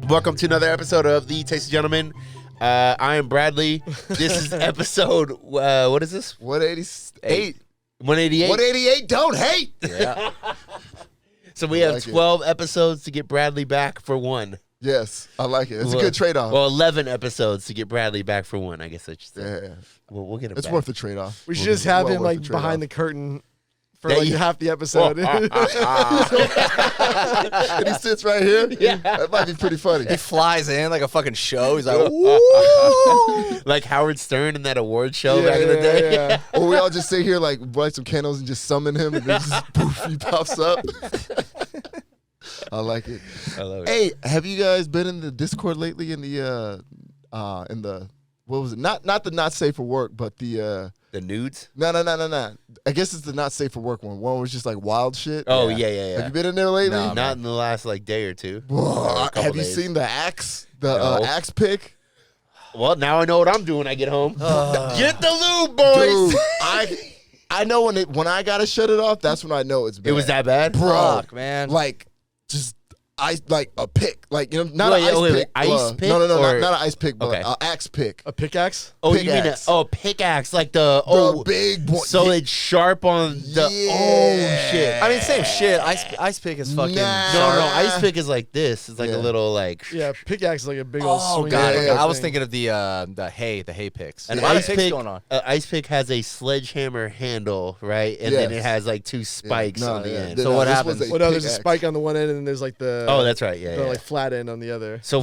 Welcome to another episode of The Tasty Gentleman. I am Bradley. This is episode, what is this? 188. 188? 188, don't hate. Yeah. So we have 12 episodes to get Bradley back for one. Yes, I like it. It's a good trade-off. Well, 11 episodes to get Bradley back for one, I guess I should say. Yeah. We'll get him It's back. worth the trade-off. We should just have him like behind the curtain for like half the episode. And he sits right here. Yeah. That might be pretty funny. He flies in like a fucking show. He's like, woo! Like Howard Stern in that award show back in the day. Yeah. Or we all just sit here like light some candles and just summon him and then just poof, he pops up. I like it. I love it. Hey, have you guys been in the Discord lately in the what was it? Not the not safe for work, but the nudes? No. I guess it's the not safe for work one. One was just like wild shit. Oh, yeah. Have you been in there lately? No, not in the last like day or two. Whoa, have you days. seen the axe? No. Axe pick? Well, now I know what I'm doing when I get home. Get the lube, boys. Dude, I know when I gotta shut it off, that's when I know it's bad. It was that bad? Bro, Fuck, man. Like, just like a pick. Like, you know, not an ice pick. Ice pick? No, or- not an ice pick, but Okay. an axe pick. A pickaxe? Oh, you mean Pickaxe. pickaxe, like the The big boy. so it's sharp on the shit. I mean, same shit. Ice pick is fucking. Nah. No, ice pick is like this. It's like Yeah. a little like Yeah, pickaxe is like a big old Oh swing. god, yeah, I was thing. thinking of the hay picks. an A lot of ice picks pick. going on. Ice pick has a sledgehammer handle, right? And then Yes. it has like two spikes on the end. So what this happens? was a Well, no, there's a pickaxe. spike on the one end, and then there's like the Oh, that's right. Yeah, the yeah. like flat end on the other. So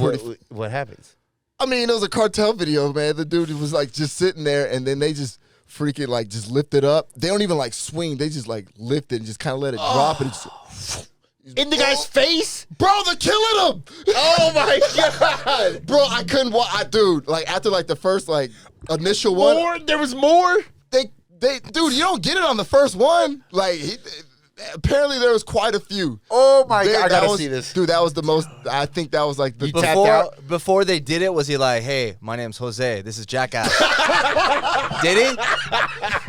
what happens? I mean, it was a cartel video, man. The dude was like just sitting there, and then they just freaking like just lift it up. They don't even like swing. They just like lift it and just kind of let it drop. And it's In the guy's face? bro, they're killing him. Oh my god! Bro, I couldn't dude, like after like the first like initial one, More? There was more? they dude, you don't get it on the first one. Like apparently there was quite a few. Oh my god! I That gotta was- see this. Dude, that was the most. I think that was like the. You tapped out? Before they did it, was he like, "Hey, my name's Jose. This is Jackass." Did he?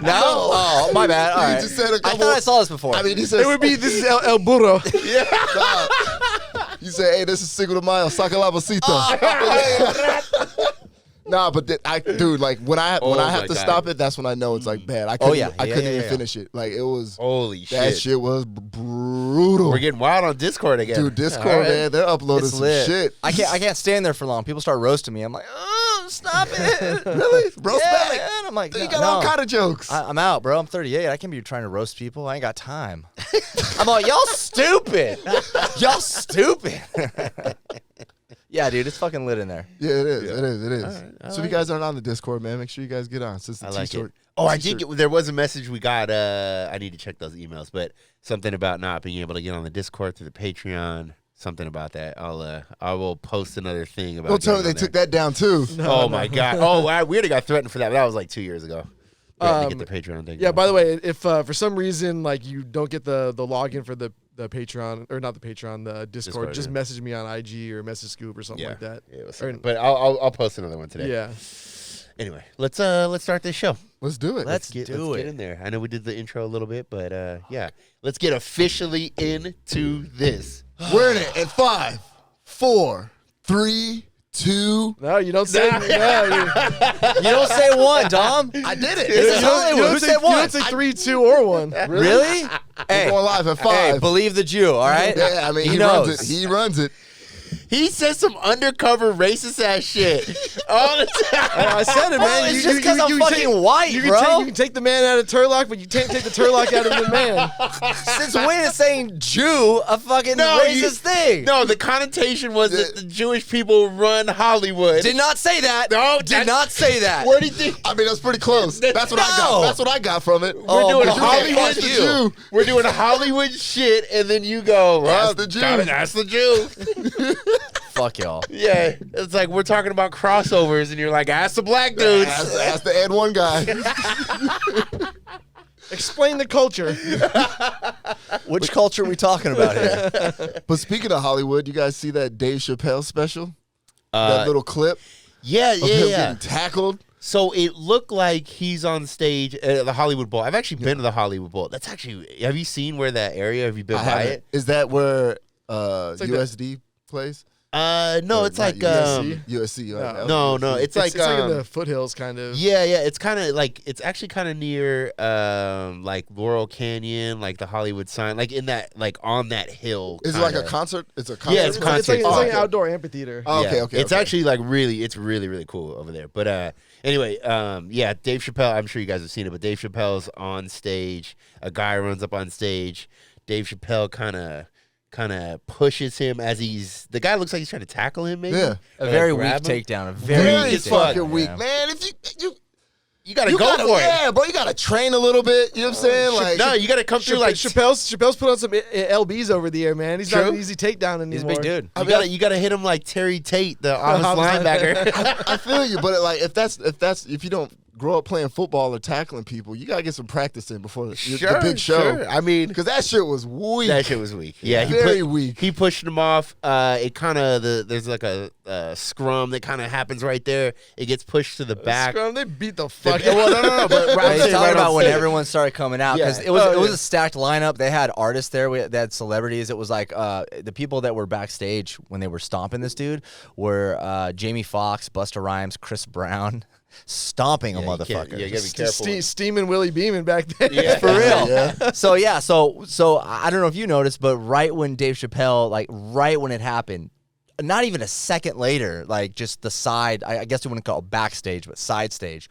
No. Oh, my bad. All He right. just said a I couple- thought I saw this before. I mean, he said It would be this is El Burro. You say, hey, this is Cinco de Mayo, saca la bolsita. Nah, but dude, like when I Oh have my to God. stop it, that's when I know it's like bad. I couldn't, yeah. I couldn't Yeah, even yeah. finish it. Like it was Holy that shit! shit was brutal. We're getting wild on Discord again. Dude, Discord, All right. man, they're uploading it's some lit. shit. I can't stand there for long. People start roasting me. I'm like, oh, stop it. Really? Roast Yeah, back? man. I'm like, You got all kind of jokes. I'm out, bro. I'm 38. I can't be trying to roast people. I ain't got time. I'm like, y'all stupid. Y'all stupid. Yeah, dude, it's fucking lit in there. Yeah, it is. It is. It is. All right, I So if like you guys aren't on the Discord, man, make sure you guys get on. Since the I like t-shirt. it. Oh, I did get. There was a message we got. I need to check those emails, but something about not being able to get on the Discord through the Patreon. Something about that. I will post another thing about. Don't tell me getting they on took that down too. Oh my god! Oh, we already got threatened for that. But that was like 2 years ago. To get the Patreon thing. Yeah. By the way, if for some reason like you don't get the login for the Patreon or not the Patreon, the Discord, just yeah. message me on IG or message Scoop or something like that. Yeah, it was Or- but I'll post another one today. Yeah. Anyway, let's start this show. Let's do it. Let's Let's do get it. in there. I know we did the intro a little bit, but yeah, let's get officially into this. We're in it in 5, 4, 3, 2. No, you don't say. No, You don't say one, Dom. I did it. This is Hollywood. Who said you one? don't say 3, 2, or 1. Really? We're going live at 5. Hey, believe the Jew, all right? Yeah, I mean, he runs knows. it. He runs it. He says some undercover racist ass shit all the time. I said it, man. Oh, it's just 'cause I'm fucking white, you bro. you can take the man out of Turlock, but you can't take the Turlock out of the man. Since when is saying Jew a fucking racist thing? No, the connotation was that the Jewish people run Hollywood. Did not say that. No, did not say that. Where do you think? I mean, that's pretty close. That's what I got. No. That's what I got from it. We're Oh, doing but you can't Hollywood fuck you. We're doing Hollywood shit, and then you go, well, That's the Jew. That's the Jew. Fuck y'all. Yeah, it's like we're talking about crossovers, and you're like, ask the black dudes. Ask the Ed one guy. Explain the culture. Which culture are we talking about here? But speaking of Hollywood, you guys see that Dave Chappelle special? That little clip Yeah, of him getting tackled. So it looked like he's on stage at the Hollywood Bowl. I've actually been to the Hollywood Bowl. That's actually. Have you seen where that area? Have you been by it? Is that where like USD plays? No, it's Not like USC. no, it's like It's like in the foothills, kind of. yeah, it's kind of like it's actually kind of near like Laurel Canyon, like the Hollywood sign, like in that like on that hill. Is it like a concert? It's a concert. Yeah, it's concert. It's like okay. an outdoor amphitheater. Oh, Yeah. okay. It's actually like it's really cool over there. But anyway, yeah, Dave Chappelle. I'm sure you guys have seen it, but Dave Chappelle's on stage. A guy runs up on stage. Dave Chappelle kind of pushes him as the guy looks like he's trying to tackle him. Maybe Yeah. A very weak grab him. takedown. A very very weak fucking takedown, weak, yeah. man. If you gotta you go gotta, for it. yeah, bro, you gotta train a little bit. You know what I'm saying? Like, No, you gotta come through like Chappelle's put on some LBs over the air, man. He's not True. an easy takedown anymore. He's a big dude. you gotta hit him like Terry Tate, the office linebacker. I feel you, but like if you don't grow up playing football or tackling people, you gotta get some practice in before the big show. Sure. I mean, Because that shit was weak. that shit was weak. Yeah, Very weak. He pushed him off. It kind of there's like a scrum that kind of happens right there. It gets pushed to the back. Scrum, they beat the fuck. Well, no. But Right, I'm he's saying talking right about on when stage. everyone started coming out because Yeah. it was a stacked lineup. They had artists there. They had celebrities. It was like the people that were backstage when they were stomping this dude were Jamie Foxx, Busta Rhymes, Chris Brown, stomping a Yeah, you can't- motherfucker. yeah, you gotta be careful. Steaming Willie Beeman back then. Yeah. For real. Yeah. So I don't know if you noticed, but right when Dave Chappelle, like right when it happened, not even a second later, like just the side, I guess you wouldn't call it backstage, but side stage,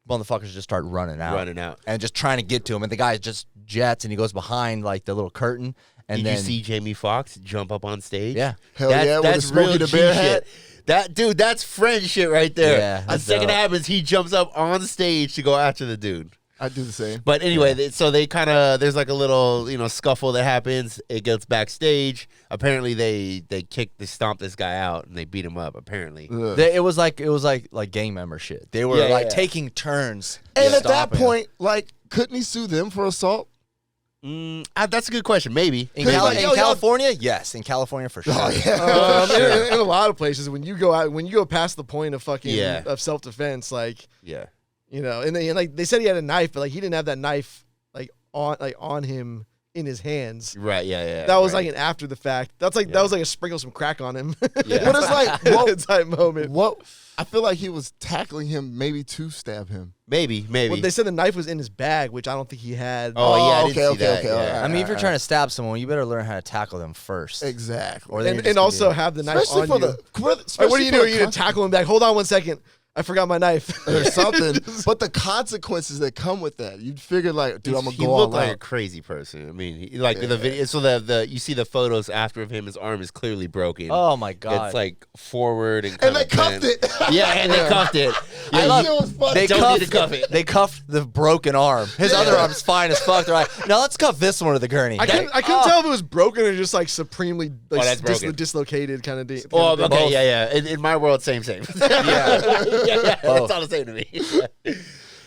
motherfuckers just start running out. And just trying to get to him. And the guy just jets and he goes behind like the little curtain. And Did then you see Jamie Foxx jump up on stage? Yeah. Hell yeah, with the Smokey the G Bear shit. hat. That's friend shit right there. Yeah, the that's second dope. happens, he jumps up on stage to go after the dude. I do the same. But anyway, so they kind of there's like a little scuffle that happens. It gets backstage. Apparently they stomp this guy out and they beat him up. Apparently, Ugh. it was like gang member shit. They were Yeah. taking turns. And at that stomping him. point, like, couldn't he sue them for assault? that's a good question. Maybe. In, Cause like, in yo, y'all- California, yes. In California, for sure. Oh yeah. In a lot of places, when you go past the point of fucking Yeah. of self defense, like Yeah. and like they said he had a knife, but like he didn't have that knife on him in his hands. Right. Yeah. That was right. like an after the fact. That was like a sprinkle some crack on him. Yeah. But it's like, what, type moment. what? I feel like he was tackling him maybe to stab him. maybe. Well, they said the knife was in his bag, which I don't think he had. Oh, yeah. I didn't okay, see that. okay, Yeah. all right. I mean, if you're trying to stab someone, you better learn how to tackle them first. Exactly. Or then you're and just also gonna have the knife Especially on for you. the. What do you do? You tackle him back. Hold on 1 second. I forgot my knife. or something. But the consequences that come with that, you'd figure like, dude, I'm gonna He go all looked like a out. crazy person. I mean, the video. So the you see the photos after of him. His arm is clearly broken. Oh my god! It's like forward and And kinda they cuffed bent. it. Yeah, and they cuffed it. I Yeah, love- It was funny. they don't need to cuff cuffed it. They cuffed the broken arm. His other arm's fine as fuck. They're like, now let's cuff this one to the gurney. I couldn't tell if it was broken or just like supremely like, that's broken. dislocated kind of. Oh, okay, Both. yeah. In my world, same. Yeah. yeah, Both. it's all the same to me.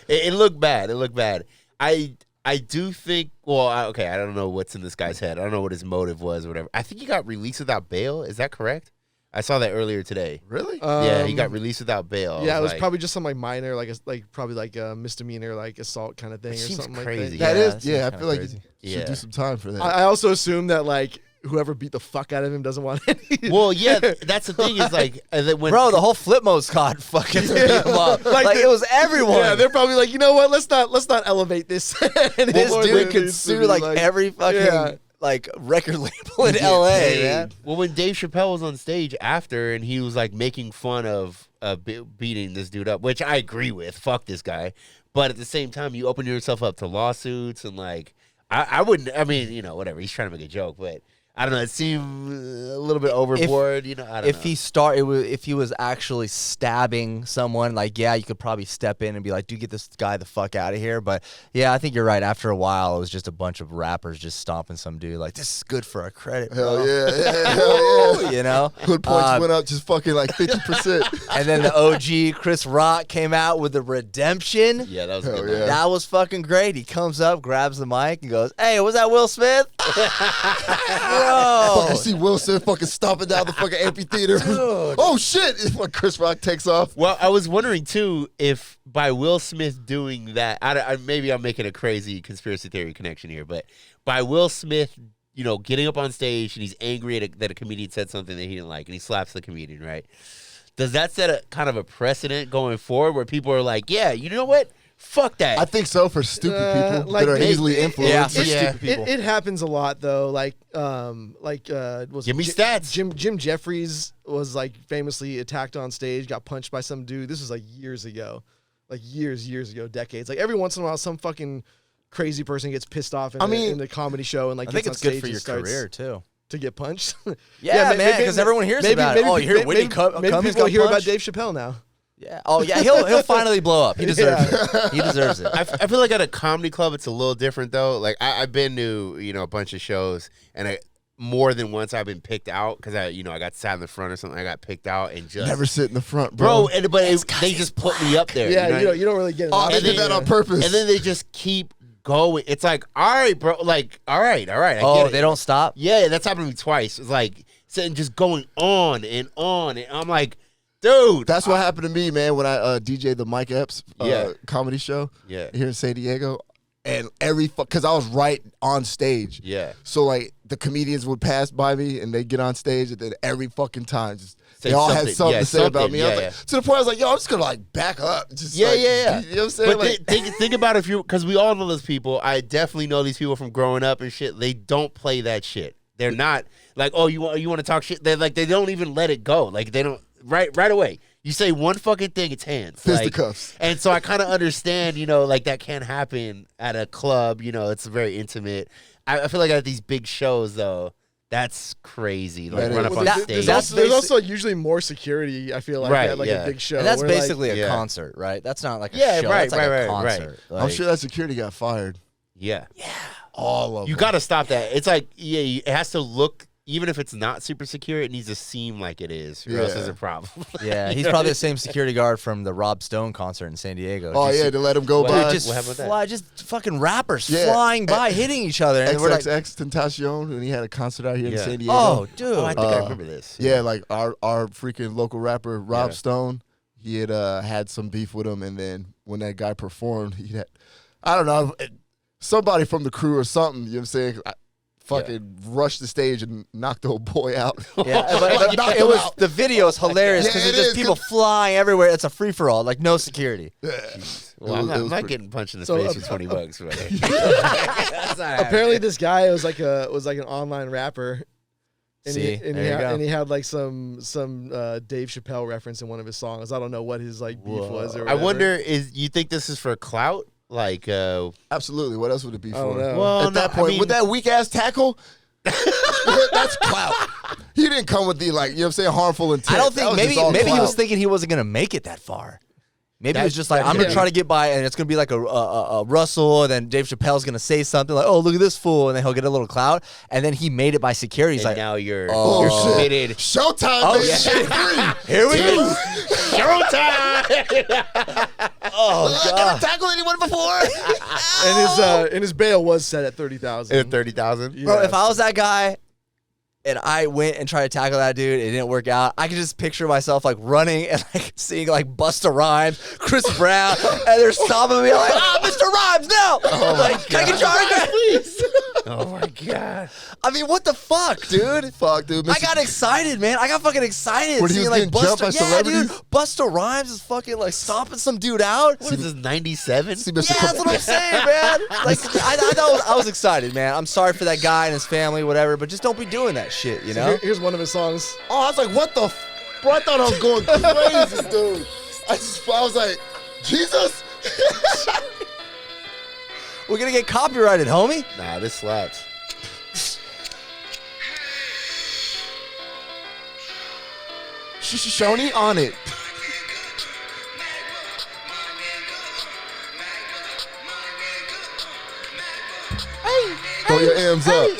It looked bad. I do think. Well, I don't know what's in this guy's head. I don't know what his motive was or whatever. I think he got released without bail. Is that correct? I saw that earlier today. Really? Yeah, he got released without bail. Yeah, it was like, probably just some like minor, probably like a misdemeanor, like assault kind of thing or seems something crazy. like That Yeah, is. that Yeah, I seems feel like kinda you should Yeah. do some time for that. that. I also assume that like whoever beat the fuck out of him doesn't want any. Well, yeah, that's the thing is like when Bro, the whole flip mode squad fucking beat him up. Like it was everyone. Yeah, they're probably like, you know what? Let's not elevate this. And this more dude than could needs to sue be, like every fucking yeah. like record label in LA, man. Well, when Dave Chappelle was on stage after and he was like making fun of beating this dude up, which I agree with. Fuck this guy. But at the same time, you open yourself up to lawsuits and like I wouldn't. I mean, whatever. He's trying to make a joke, but I don't know. It seemed a little bit overboard. I don't know. If he was actually stabbing someone, like you could probably step in and be like, "Dude, get this guy the fuck out of here." But yeah, I think you're right. After a while, it was just a bunch of rappers just stomping some dude. Like, this is good for our credit, Hell bro. yeah. Hell yeah. You know, Good points went up just fucking like 50%. And then the OG Chris Rock came out with the redemption. Yeah, that was Hell good. yeah. That was fucking great. He comes up, grabs the mic, and goes, "Hey, was that Will Smith?" Bro, Fucking see Will Smith fucking stomping down the fucking amphitheater. Oh shit! It's when Chris Rock takes off. Well, I was wondering too if by Will Smith doing that, maybe I'm making a crazy conspiracy theory connection here, but by Will Smith, you know, getting up on stage and he's angry that a comedian said something that he didn't like, and he slaps the comedian, right? Does that set a kind of a precedent going forward where people are like, yeah, you know what? Fuck that. I think so for stupid people like that are they- easily influenced. Yeah, for Yeah. stupid people. It happens a lot though. Was Give me stats. Jim Jeffries was like famously attacked on stage, got punched by some dude. This was like years ago, years ago, decades. Like every once in a while, some fucking crazy person gets pissed off in the comedy show and like I think gets it's on good stage for and your starts career too. to get punched. Yeah, man, because everyone hears about it. Oh, you hear Whitney maybe Cummings people got hear about punched? Dave Chappelle now. Yeah. Oh, yeah. He'll finally blow up. He deserves it. He deserves it. I feel like at a comedy club, it's a little different though. Like I've been to, you know, a bunch of shows, and more than once I've been picked out because I got sat in the front or something. I got picked out and just Never sit in the front, bro. they just put me up there. Yeah, you know? you don't really get it. Oh, they did that on purpose. And then they just keep going. It's like, all right, bro. Like, all right. I Oh, get it. they don't stop? Yeah, that's happened to me twice. It's like sitting just going on and on, and I'm like, dude. That's what happened to me, man, when I DJ the Mike Epps Yeah. comedy show Yeah. here in San Diego. And because I was right on stage. Yeah. So, like, the comedians would pass by me and they'd get on stage, and then every fucking time, just Say they all something. had something Yeah, to say about something. me. I was Yeah, like, to the point I was like, yo, I'm just going to, like, back up. Just Yeah, like, yeah. You know what I'm saying? But Like, think about if you, because we all know those people. I definitely know these people from growing up and shit. They don't play that shit. They're not like, oh, you want to talk shit. They're like, they don't even let it go. Like they don't right away. You say one fucking thing, it's hands. Like, fisticuffs. and so I kind of understand, you know, like that can't happen at a club. You know, it's very intimate. I feel like at these big shows though, that's crazy. Like That run is. up on That- stage. There's also usually more security. I feel like Right, at like yeah. a big show. And that's where, like, basically a Yeah. concert, right? That's not like a Yeah, show. right, That's like right, a right. concert. I'm Like, sure that security got fired. yeah. All of You them. got to stop that. It's like, yeah, it has to look, even if it's not super secure, it needs to seem like it is, or else Yeah. there's a problem. yeah, You he's know? probably the same security guard from the Rob Stone concert in San Diego. Oh, Just- yeah, to let them go What- by. Dude, just What happened with that? fly, just fucking rappers Yeah. flying by, hitting each other. And we're like, XXX Tentacion, when he had a concert out here in Yeah. San Diego. oh, dude. Oh, I think I remember this. Yeah, like our freaking local rapper Rob Yeah. Stone, he had had some beef with him, and then when that guy performed, he had, I don't know, somebody from the crew or something. You know what I'm saying? Fucking rushed the stage and knocked the old boy out. Yeah, but Knocked it him was out. the video is hilarious Yeah, because it there's just is, people 'cause- flying everywhere. It's a free for all, like no security. Well, It I'm was not pretty- getting punched in the So, face for $20, but That's not apparently this guy was like an online rapper. And See, he, and, there he you had, go. and he had like some Dave Chappelle reference in one of his songs. I don't know what his like beef was. Or I whatever. wonder, you think this is for clout? Like, Absolutely. What else would it be I for? don't know. well, At that point, with that weak ass tackle, that's clout. He didn't come with the, like, you know what I'm saying, harmful intent. I don't That think was just maybe all he was clout. thinking he wasn't gonna make it that far. Maybe he was That- just like, I'm gonna yeah. try to get by, and it's gonna be like a Russell, and then Dave Chappelle's gonna say something like, "Oh, look at this fool," and then he'll get a little clout, and then he made it by security. He's and like, now you're Oh, shit. committed. Showtime, Oh, baby. yeah. Shit free. "Here we go." Showtime! Oh I god. never tackled anyone before. And his bail was set at 30,000. At 30,000. Bro, if I was that guy and I went and tried to tackle that dude, it didn't work out, I could just picture myself like running and like seeing like Busta Rhymes, Chris Brown, and they're stopping me like, Mr. Rhymes, no! Like, can I get your autograph, please? Oh my god! I mean, what the fuck, dude? Fuck, dude. I got excited, man. I got fucking excited. When he seeing was like getting jumped by Busta, celebrities? dude, Busta Rhymes is fucking like stomping some dude out. What is this, 97? See, Yeah, Mr. that's what I'm saying, man. Like, I was excited, man. I'm sorry for that guy and his family, whatever, but just don't be doing that shit, you know? Here's one of his songs. Oh, I was like, what the bro, I thought I was going crazy, dude. I was like, Jesus? We're gonna get copyrighted, homie. Nah, this slaps. Schoeny on it. Throw your M's up.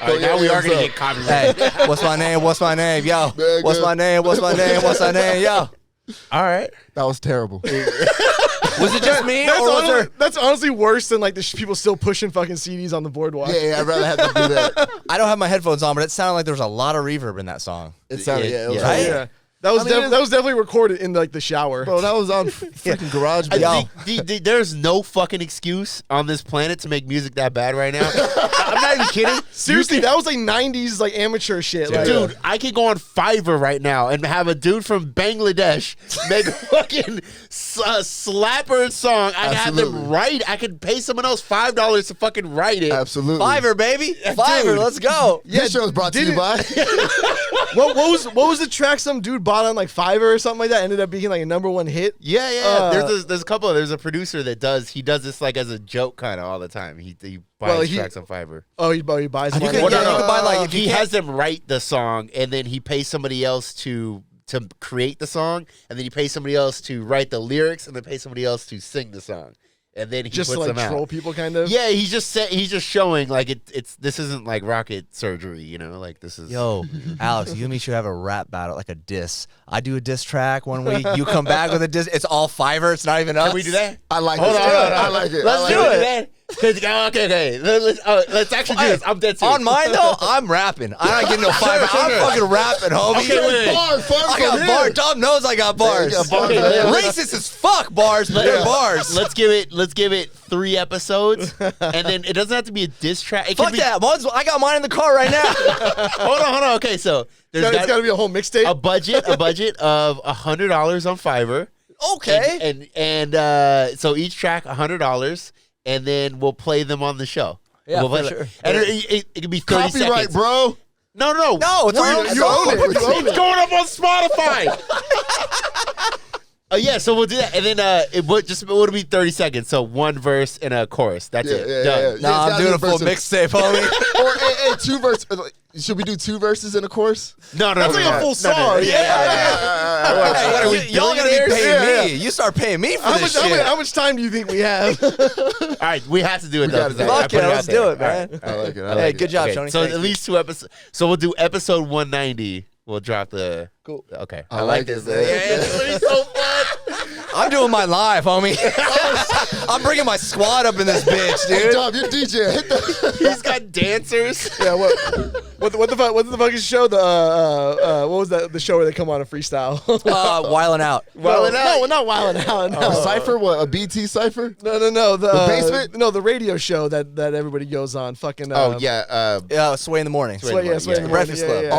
All right, now we are gonna get copyrighted. Hey, what's my name? What's my name? Yo. Man, What's good. my name? What's my name? What's my name? Yo. All right. That was terrible. Was it just me, or was there? That's honestly worse than like the people still pushing fucking CDs on the boardwalk. Yeah, I'd rather have to do that. I don't have my headphones on, but it sounded like there was a lot of reverb in that song. It sounded, yeah, it was Yeah. Right? right? Yeah. That was definitely recorded in like the shower. Bro, that was on freaking GarageBand. There's no fucking excuse on this planet to make music that bad right now. I'm not even kidding. Seriously, that was like 90s like amateur shit. Like, Dude, I could go on Fiverr right now and have a dude from Bangladesh make a fucking slapper song. I have them write. I could pay someone else $5 to fucking write it. Absolutely. Fiverr, baby. Fiverr, let's go. Yeah, this show's brought to you by. what was the track some dude bought on like Fiverr or something like that? Ended up being like a #1 hit. Yeah. There's a couple. There's a producer that does this like as a joke kind of all the time. He buys tracks on Fiverr. Oh, he buys them. You can buy like if he has them write the song and then he pays somebody else to create the song, and then he pays somebody else to write the lyrics, and then pay somebody else to sing the song. And then he just puts to like them troll out. people, kind of. Yeah, he's just showing like this isn't like rocket surgery, you know, like this is. Yo, Alex, you and me should have a rap battle, like a diss. I do a diss track 1 week, you come back with a diss. It's all Fiverr. It's not even us. Can we do that? I like it. Hold on. I like it. Let's do it. Okay. Let's actually do this. I'm dead serious. On mine though, I'm rapping. I'm not getting no Fiverr. I'm fucking rapping, homie. Okay, wait. I got bars. Tom knows I got bars. Racist as fuck bars, but they're bars. Let's give it 3 episodes, and then it doesn't have to be a diss track. Fuck that. I got mine in the car right now. Hold on. Okay, so it's got to be a whole mixtape. A budget of $100 on Fiverr. Okay. And so each track $100, and then we'll play them on the show. Yeah, we'll for sure. And it can be 30 Copyright, seconds. bro. No, it's on you own it. It's going up on Spotify. Yeah, so we'll do that, and then it'll be 30 seconds. So 1 verse and a chorus. That's it. Done. No, I'm doing a full mixtape, homie. Or 2 verses. Should we do 2 verses in a chorus? No, that's like a full song. Y'all gotta be paying me. You start paying me for this shit. How much time do you think we have? All right, we have to do it though. Fuck yeah, let's do it, man. I like it. Hey, good job, Schoeny. So at least 2 episodes. So we'll do episode 190. We'll drop the. Cool. Okay, I like this. Yeah, it's so fun. I'm doing my live, homie. I'm bringing my squad up in this bitch, dude. Dom, you're DJ. Hit the. He's got dancers. Yeah. What the fuck? What's the fucking show? What was that? The show where they come on a freestyle? Wildin' Out. No, not Wildin' Out. No. Cypher? What? A BT Cypher? No. The basement? No, the radio show that everybody goes on. Fucking. Sway in the morning. Sway in the morning. Breakfast Club.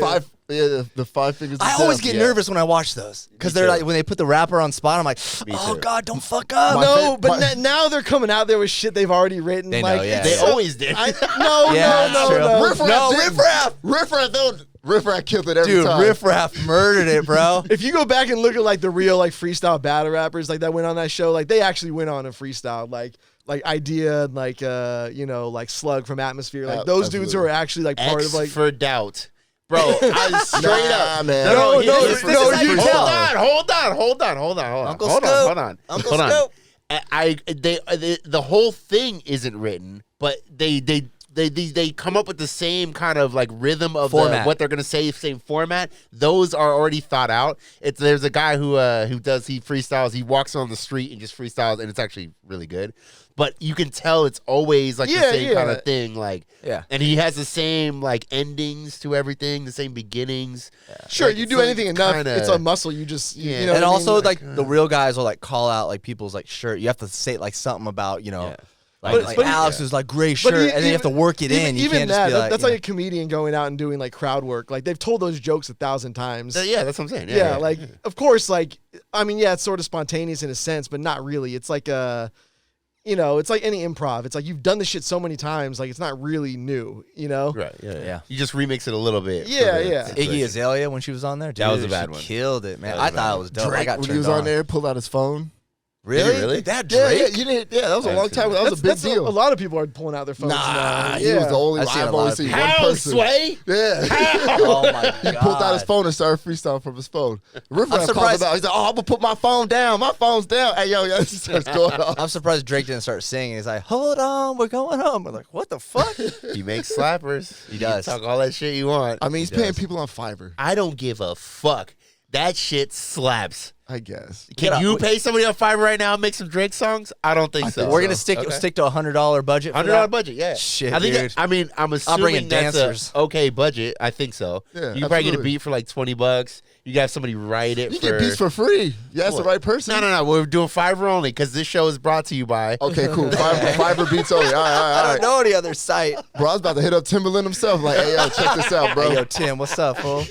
Five. Yeah, the 5 fingers. I always get nervous when I watch those because they're like when they put the rapper on spot. I'm like, oh god, don't fuck up. No, but now they're coming out there with shit they've already written. They like, know, yeah. They always did. No. Riff Raff killed it every Dude, time. Riff Raff murdered it, bro. If you go back and look at like the real like freestyle battle rappers like that went on that show, like they actually went on and freestyled like Idea, like like Slug from Atmosphere, like those dudes who are actually like part of like for Doubt. Bro, I straight up, man. Hold on. Uncle hold on. Scoop. The whole thing isn't written, but they come up with the same kind of like rhythm of what they're gonna say, same format. Those are already thought out. There's a guy who freestyles. He walks on the street and just freestyles, and it's actually really good. But you can tell it's always like the same kind of thing, like and he has the same like endings to everything, the same beginnings. Sure, like, you do anything enough, it's a muscle. You just you know. And also what I like the real guys will like call out like people's like shirt. You have to say like something about Like But Alex is like gray shirt, and then you have to work it in. You even can't just be like, that's like a comedian going out and doing like crowd work. Like they've told those jokes 1,000 times. Yeah, that's what I'm saying. Yeah, like of course, like I mean, yeah, it's sort of spontaneous in a sense, but not really. It's like it's like any improv. It's like you've done this shit so many times, like it's not really new, you know? Right. Yeah. You just remix it a little bit. Yeah. Iggy Azalea when she was on there. Dude, that was a bad one. Killed it, man. I thought it was dope. Drake, I got when turned he was on there, pulled out his phone. Really? That Drake? Yeah, you didn't. Yeah, that was a long time. That was a big deal. A lot of people are pulling out their phones now. He was the only. I've seen I've a lot only of seen people. one person. Sway? Yeah. Oh my god. He pulled out his phone and started freestyling from his phone. Riff Raff called surprised- him out. He's like, "Oh, I'm gonna put my phone down. My phone's down." Hey, yo, he starts going off. I'm surprised Drake didn't start singing. He's like, hold on, we're going home. We're like, what the fuck? He makes slappers. He does. You can talk all that shit you want. I mean, he's paying people on Fiverr. I don't give a fuck. That shit slaps. I guess. Can you pay somebody on Fiverr right now and make some Drake songs? I don't think so. We're gonna stick to a $100 budget. $100 budget, yeah. Shit, I think. dude. I mean, I'm assuming bring in that's dancers. a okay budget. I think so. Yeah, you probably get a absolutely. beat for like $20. You got somebody write it. You for, get beats for free. You ask the right person. No. We're doing Fiverr only because this show is brought to you by. Okay, cool. Fiverr beats only. All right. I don't know any other site. Bro, I was about to hit up Timberland himself. Like, hey, yo, check this out, bro. Hey, yo, Tim, what's up, fool?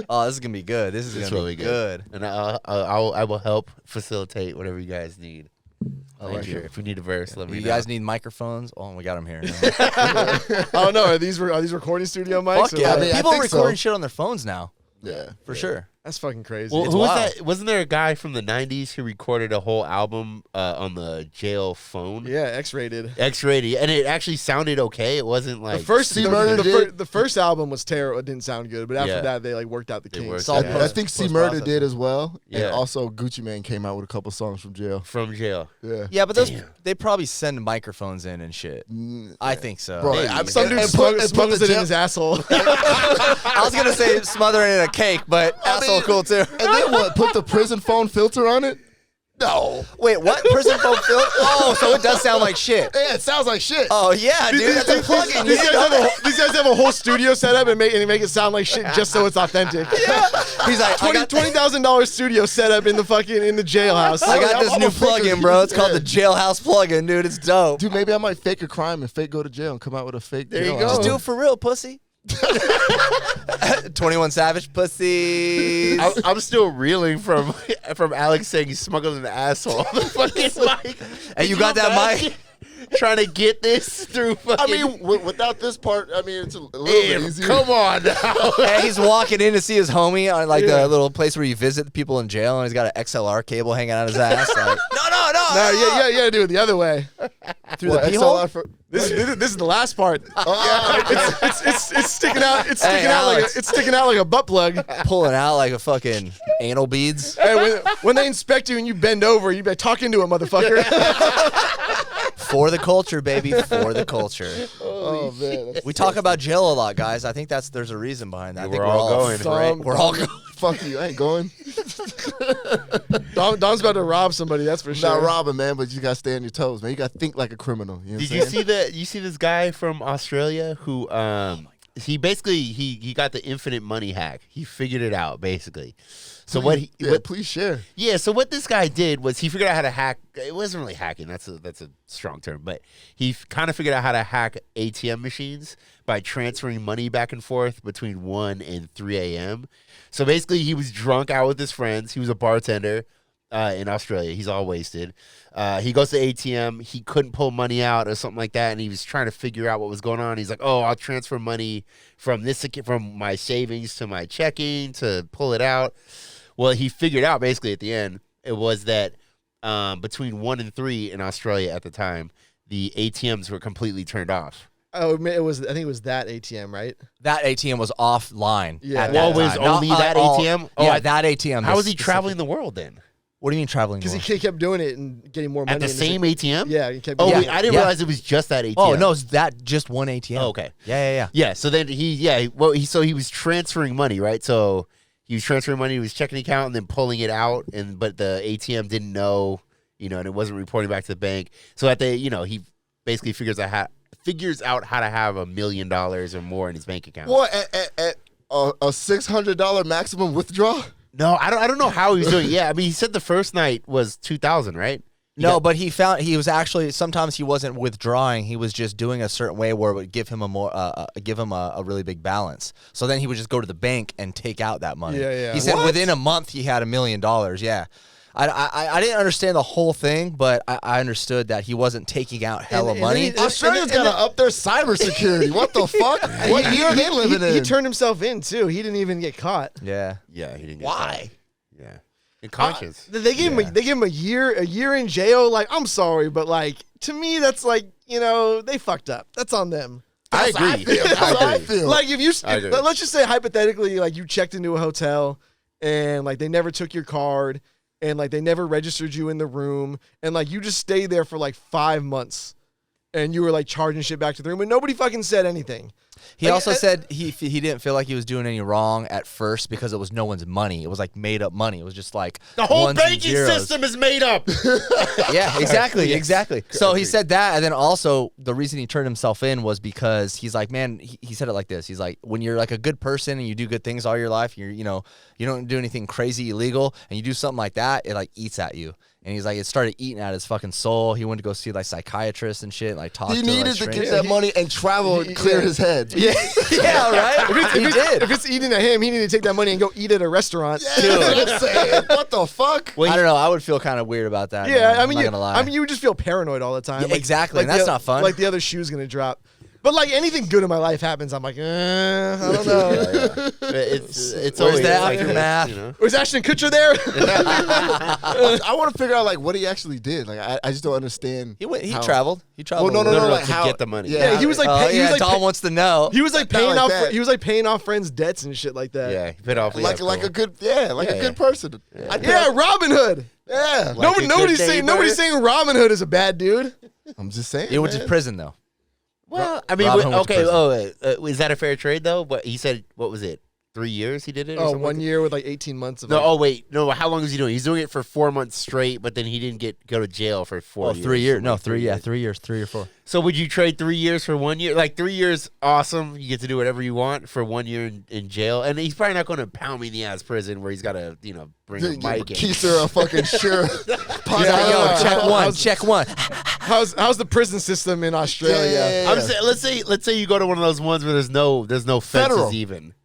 Oh, this is gonna be good. This is It's gonna really be good. And I will help facilitate whatever you guys need. Thank you. If we need a verse, let me know. You guys need microphones? Oh, we got them here. I don't know. Are these recording studio mics? Fuck or yeah! what? I mean, People think recording so. shit on their phones now, Yeah. for sure. That's fucking crazy. Well, It's who was wild. that? Wasn't there a guy from the '90s who recorded a whole album on the jail phone? Yeah, X-rated. X-rated, and it actually sounded okay. It wasn't like The first C Murder did. the first album was terrible. It didn't sound good, but after Yeah. that they like worked out the They kinks. worked Solid it out. post- I think C Murder post-processing. did as well. Yeah. And also Gucci Mane came out with a couple songs from jail. from jail. Yeah. Yeah, but those Damn. they probably send microphones in and shit. I think so. Bro, Maybe. I'm Some dude smuggles it in his asshole. I was gonna say smothering it in a cake, but asshole cool too. And then what? Put the prison phone filter on it? No. Wait, what? Prison phone filter? Oh, so it does sound like shit. Yeah, it sounds like shit. Oh yeah, dude, that's a plugin. You These didn't guys, know have these guys have a whole studio set up and make it sound like shit just so it's authentic. that? He's like, I got $20,000 studio set up in the jailhouse. I got I'm this a new faker. plugin, bro. It's called Yeah. the Jailhouse plugin, dude. It's dope. Dude, maybe I might fake a crime and fake go to jail and come out with a fake There you jail go. Just album. do it for real, pussy. 21 Savage pussies. I'm still reeling from Alex saying he's smuggling an asshole. The fucking mic. And you got that Imagine trying to get this through fucking. I mean, without this part, I mean, it's a little Damn, bit easier. come on now. And he's walking in to see his homie on like Yeah. the little place where you visit the people in jail, and he's got an XLR cable hanging out his ass. Like, no. No, yeah, you gotta do it the other way. Through What, the pee hole? XLR for- This is the last part. Oh, It's sticking out. It's sticking Hey, out like Alex. it's sticking out like a butt plug. Pulling out like a fucking anal beads. Hey, when they inspect you and you bend over, you be like, talking to a motherfucker. For the culture, baby. For the culture. oh, man. That's We talk about jail a lot, guys. I think there's a reason behind that. I Yeah, think we're all going. Some- We're all going. fuck you. I ain't going. Dom's about to rob somebody. That's for sure. Not robbing, man, but you got to stay on your toes, man. You got to think like a criminal. You know Did what you I'm saying? see this guy from Australia who he basically he got the infinite money hack. He figured it out basically. So Please share. so what this guy did was he figured out how to hack. It wasn't really hacking. That's a strong term, but he kind of figured out how to hack ATM machines by transferring money back and forth between 1 and 3 a.m. So basically, he was drunk out with his friends. He was a bartender in Australia. He's all wasted. He goes to ATM. He couldn't pull money out or something like that, and he was trying to figure out what was going on. He's like, "Oh, I'll transfer money from my savings to my checking to pull it out." Well, he figured out basically at the end it was that between 1 and 3 in Australia at the time, the ATMs were completely turned off. Oh, it was. I think it was that ATM, right? That ATM was offline. Yeah. At Well, that was time. Not only that all- ATM? Yeah, I- that ATM. How was he specific- traveling the world then? What do you mean traveling? Because the he kept doing it and getting more money. At the and same ATM? Yeah, he kept. Oh, yeah. wait, I didn't Yeah. realize it was just that ATM. Oh no, is that just one ATM? Oh, okay. Yeah. Yeah, so then he was transferring money, right? So he was transferring money to his checking account and then pulling it out, but the ATM didn't know, and it wasn't reporting back to the bank. So he basically figures out how to have $1 million or more in his bank account. What, at a $600 maximum withdrawal? No, I don't know how he was doing it. Yeah, I mean, he said the first night was 2,000, right? No, but he was actually sometimes he wasn't withdrawing. He was just doing a certain way where it would give him a really big balance. So then he would just go to the bank and take out that money. Yeah. He said What? within a month he had $1 million. Yeah. I didn't understand the whole thing, but I understood that he wasn't taking out hella and money. then Australia's got to up their cybersecurity. What the fuck? What year are they living in? He turned himself in too. He didn't even get caught. Yeah. Yeah, he didn't get Why? caught. Yeah. In conscience. They gave him a year in jail. Like, I'm sorry, but like to me, that's like they fucked up. That's on them. I That's how agree. feel. That's how I agree. feel. Like if I agree. let's just say hypothetically, like you checked into a hotel and like they never took your card and like they never registered you in the room and like you just stayed there for like 5 months and you were like charging shit back to the room and nobody fucking said anything. He also said he didn't feel like he was doing any wrong at first because it was no one's money. It was like made up money. It was just like The whole ones and banking zeros. system is made up. Yeah, exactly, Yes. exactly. So he said that, and then also the reason he turned himself in was because he's like, man, he said it like this. He's like, when you're like a good person and you do good things all your life, you don't do anything crazy illegal, and you do something like that, it like eats at you. And he's like, it started eating at his fucking soul. He went to go see like psychiatrists and shit, and, like talk. He to needed like, to get strangers. that money and travel and clear his head. Yeah, yeah, right. He did. If it's eating at him, he needed to take that money and go eat at a restaurant. Yeah, that's what I'm saying. What the fuck? Well, I don't know. I would feel kind of weird about that. Yeah, man. I I'm mean, not gonna lie. I mean, you would just feel paranoid all the time. Yeah, exactly, and that's not fun. Like the other shoe's gonna drop. But like anything good in my life happens, I'm like, I don't know. It's Where's always that like aftermath? this, Was Ashton Kutcher there? I want to figure out like what he actually did. Like I just don't understand. he went. He how- traveled. He traveled. Well, a little. no, No, like to how get the money. Yeah, he was like, Oh he yeah, was like, Dom wants to know. he was like Not paying like off. that. He was like paying off friends' debts and shit like that. Yeah, he paid off. like a good a good person. Yeah, Robin Hood. Yeah. Like a Nobody's good saying neighbor. Robin Hood is a bad dude. I'm just saying. He went to man. prison though. Well, I mean, Robin went to okay. prison. Is that a fair trade though? But he said, what was it? 3 years he did it? Or Oh, something like 1 year with like 18 months of No, like, oh wait, no. How long is he doing? He's doing it for 4 months straight, but then he didn't go to jail for 4 Oh, years. 3 years. No, Like 3. Yeah, 3 years. 3 or 4. So would you trade 3 years for 1 year? Like 3 years, awesome. You get to do whatever you want for 1 year in jail, and he's probably not going to pound me in the ass prison where he's got to bring a mic in. Keister a fucking sure. Yo, check one. Check one. how's the prison system in Australia? Yeah. I'm saying, let's say you go to one of those ones where there's no fences Federal. even.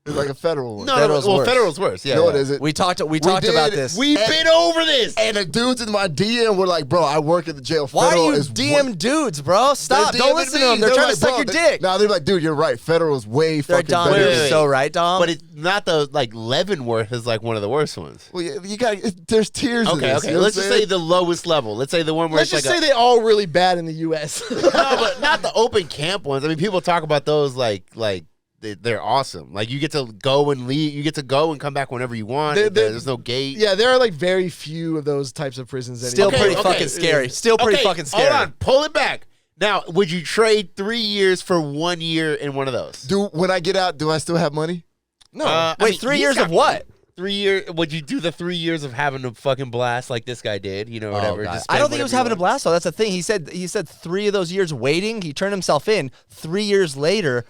It's like a federal one. No, Federal's well, worse. federal's worse. Yeah, No, yeah. it isn't. We talked did. about this. We've been over this. And the dudes in my DM were like, bro, I work at the jail. Why Federal are you is DM dudes, bro? Stop. They're Don't DMing listen to me. them. They're trying to suck bro, your dick. Nah, they're like, dude, you're right. Federal is way They're fucking Dom. better. Wait, You're wait, so right, Dom. But it's not the Leavenworth is like one of the worst ones. Well, you got there's tiers. in Okay, this, okay. you know Let's what just I'm say saying? the lowest level. Let's say the one where Let's it's just like say they all really bad in the U.S. no, but not the open camp ones. I mean, people talk about those like they're awesome. Like you get to go and leave. You get to go and come back whenever you want. There's no gate. Yeah, there are like very few of those types of prisons anymore. Still Okay, pretty okay. fucking scary. Still pretty fucking scary. Hold on, pull it back. Now, would you trade 3 years for 1 year in one of those? When I get out, do I still have money? No. I Wait, mean, 3 he's years got of what? 3 years. Would you do the 3 years of having a fucking blast like this guy did? You know, whatever. God. Just I spend don't think he was whatever having a you want? blast though. That's the thing. He said 3 of those years waiting. He turned himself in. 3 years later,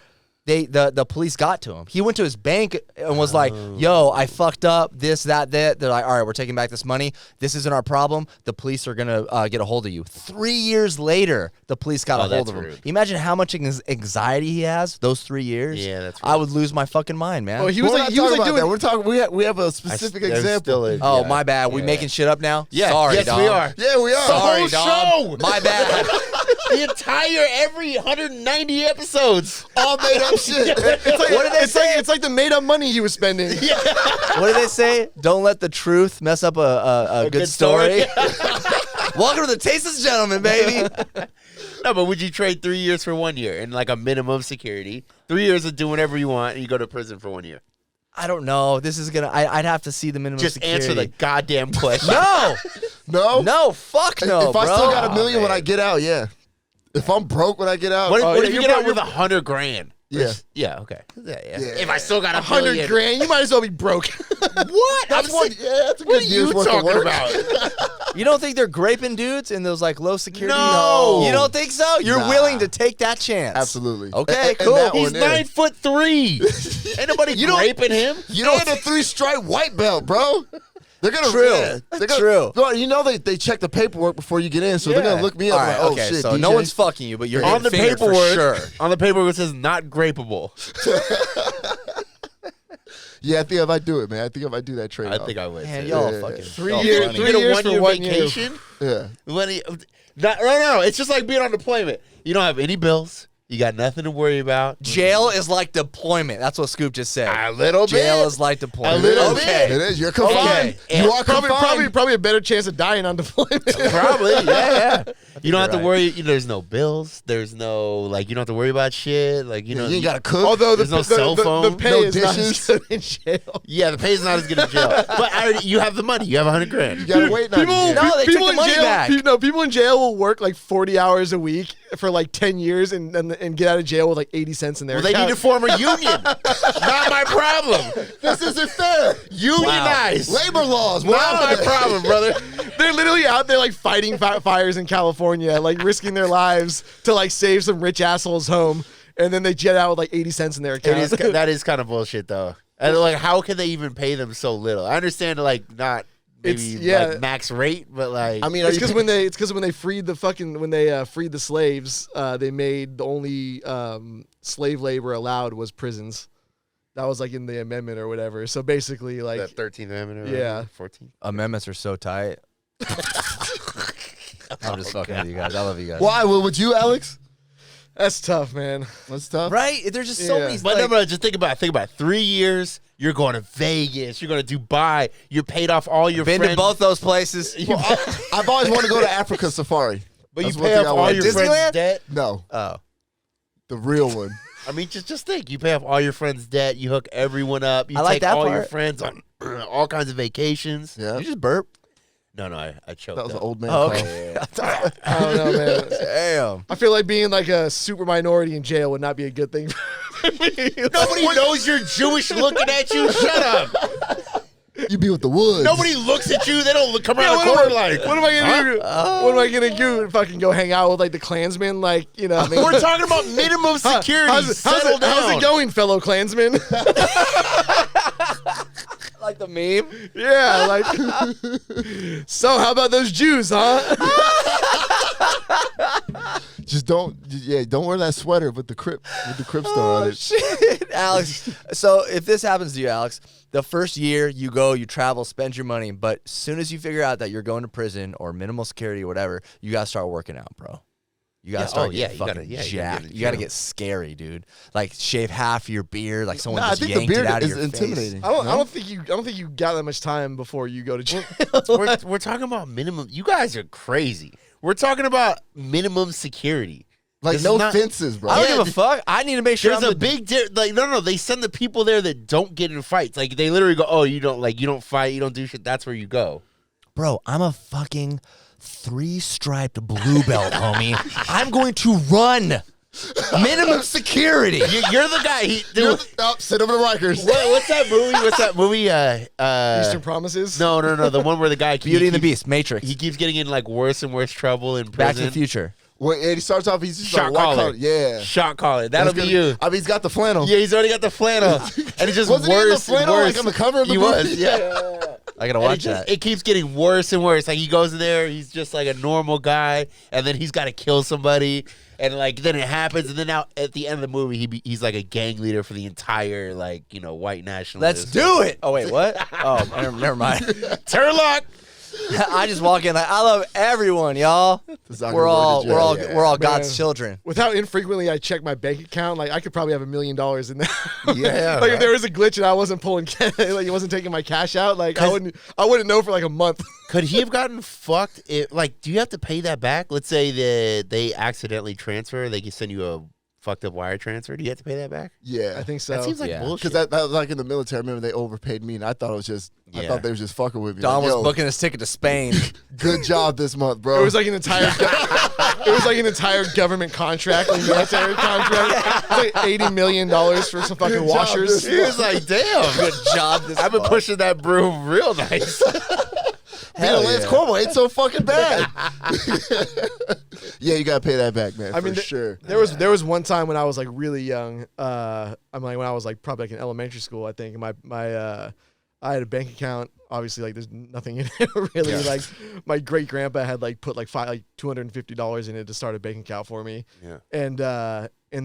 the police got to him. He went to his bank and was like, "Yo, I fucked up. This, that, that." They're like, "All right, we're taking back this money. This isn't our problem. The police are gonna get a hold of you." 3 years later, the police got a hold that's of him. rude. Imagine how much anxiety he has those 3 years. Yeah, that's I would lose my fucking mind, man. Oh, he was We're like not he was talking like about doing. that. We're talking. We have a specific there's example. still a- Oh, yeah, my bad. We yeah. making shit up now? Yeah, Sorry, yes, dog. we are. Yeah, we are. Sorry, whole dog. show. My bad. The entire every 190 episodes. All made up shit. What did they say? It's like the made up money he was spending. What do they say? Don't let the truth mess up a good good story. story. Welcome to the Tasteless Gentleman, baby. No, but would you trade 3 years for 1 year and like a minimum security? 3 years of doing whatever you want, and you go to prison for 1 year. I don't know. This is gonna. I'd have to see the minimum. Just security. answer the goddamn question. No, No, no, fuck no, If I bro. still got $1 million when man. I get out, yeah. If I'm broke when I get out, What if, Oh, what yeah, if you you're get out bro- with 100 grand? Yeah. Yeah. Okay. Yeah. Yeah. If I still got a 100 million. grand, you might as well be broke. What? that's I'm one. saying- Yeah, that's a What good are year's you worth of talking work. about? You don't think they're graping dudes in those like low security? No. You don't think so? You're Nah. willing to take that chance? Absolutely. Okay, And cool. that He's one there. 9'3". Ain't nobody raping him. You don't get a 3-stripe white belt, bro. They're gonna True. They're gonna, True. Well, you know they check the paperwork before you get in, so they're gonna look me up All right, like, oh okay, shit. so DJ. no one's fucking you, but you're On the getting fingered for paperwork, sure. on the paperwork it says not grapeable. Yeah, I think if I do it, man, I think if I do that trade, I think I would. Man, too. y'all Yeah. fucking 3 y'all years- funny. You 3 get a years 1 for year 1 year. vacation. yeah. No. It's just like being on deployment. You don't have any bills. You got nothing to worry about. Jail is like deployment. That's what Scoop just said. A little bit. Jail is like deployment. A little okay. It is. You're confined. Okay. You are probably, confined. probably a better chance of dying on deployment. Probably, yeah. You don't have to right. worry. There's no bills. There's no you don't have to worry about shit. Like you know, You ain't got to cook. Although There's no cell the phone, pay no is not dishes. as good in jail. yeah, the pay's not as good as jail. But you have the money. You have 100 grand. you got to wait 90 People, days. No, they took people the in money jail, back. People in jail will work like 40 hours a week for like 10 years, and and get out of jail with like 80 cents in their Well, they account. need to form a union. Not my problem. This isn't fair. Unionize. Labor laws. Not my problem, brother. They're literally out there like fighting fires in California, like risking their lives to like save some rich asshole's home, and then they jet out with like 80 cents in their account. That is kind of bullshit, though. And like, how can they even pay them so little? I understand, like, not maybe like max rate, but like, I mean, it's because when they freed the freed the slaves, they made the only slave labor allowed was prisons. That was like in the amendment or whatever. So basically, like the 13th Amendment or yeah, 14th. Amendments are so tight. I'm just fucking with you guys. I love you guys. Why? Would you, Alex? that's tough, man. That's tough. Right? There's just so many. But no, just think about it. 3 years, you're going to Vegas, you're going to Dubai, you're paid off all your Been friends. to both those places. Well, I've always wanted to go to Africa Safari. But That's you one pay thing off I all want. your Disneyland? friends' debt. No, Oh. the real one. I mean, just think. You pay off all your friends' debt. You hook everyone up. You I like take that all your part. friends on all kinds of vacations. Yeah. You just burp. No, I choked That was an up. old man Oh, call. okay. I don't know, man. Damn. I feel like being like a super minority in jail would not be a good thing for me. Nobody knows you're Jewish looking at you. Shut up. You be with the woods. Nobody looks at you. They don't come around Yeah, the corner like, what am I gonna do? What am I gonna do? Fucking go hang out with like the Klansmen? Like, you know, we're talking about minimum security. Settle down. how's it going, fellow Klansmen? Like the meme. Yeah, like. So how about those Jews, huh? Just don't wear that sweater with the Crip star on it. Shit, Alex. So if this happens to you, Alex, the first year you go, you travel, spend your money, but as soon as you figure out that you're going to prison or minimal security or whatever, you gotta start working out, bro. You gotta start getting fucking jacked. You gotta get scary, dude. Like shave half your beard, like someone I just think the yanked it beard out of is your intimidating. face. I don't think you got that much time before you go to jail. We're talking about minimum. You guys are crazy. We're talking about minimum security. Like This no is not- fences, bro. I don't Yeah, give a fuck. I need to make sure There's I'm a big like no. They send the people there that don't get in fights. Like they literally go, oh, you don't fight, you don't do shit. That's where you go. Bro, I'm a fucking 3-striped blue belt, homie. I'm going to run. Minimum security. You're the guy. Sit over the Rikers. What's that movie? What's that movie? Eastern Promises. No. The one where the guy Beauty and the keeps- Beast, Matrix, He keeps getting in like worse and worse trouble in prison. Back to the Future. Wait, and he starts off. He's just Shot like, white caller. collar. Yeah, Shot caller. That'll be you. I mean, he's got the flannel. Yeah, he's already got the flannel, and it's just Wasn't he in the worse and flannel, worse. like, on the cover of the he movie? was, yeah. I gotta And watch that. It keeps getting worse and worse. Like he goes in there, he's just like a normal guy, and then he's got to kill somebody, and like then it happens, and then now at the end of the movie, he's like a gang leader for the entire white nationalists. Let's do it. Oh wait, what? Oh, never mind. Turlock. I just walk in like I love everyone, y'all. not We're gonna all go to jail. we're all Man. God's children. With how infrequently I check my bank account, like I could probably have $1 million in there. Yeah, Like if there was a glitch and I wasn't pulling, like he wasn't taking my cash out, like I wouldn't know for like a month. Could he have gotten fucked? Like, do you have to pay that back? Let's say that they accidentally transfer, they can send you a fucked up wire transfer. Do you have to pay that back? Yeah, I think so. That seems like Yeah. bullshit. because that was like in the military. I remember they overpaid me, and I thought it was just. I Yeah. thought they were just fucking with me. Don Like, was yo, booking his ticket to Spain. good job this month, bro. It was like an entire. It was like an entire government contract, like military contract. It's like $80 million for some fucking job washers. this He was like, damn. Good job. This I've been month. pushing that broom real nice. Hell Lance yeah. Corporal ain't so fucking bad. Yeah, you gotta pay that back, man. I mean, for sure. There was one time when I was like really young. I'm like when I was like probably like in elementary school, I think. And I had a bank account. Obviously, like there's nothing in it really. Yeah. Like my great grandpa had like put like $250 in it to start a bank account for me. Yeah. And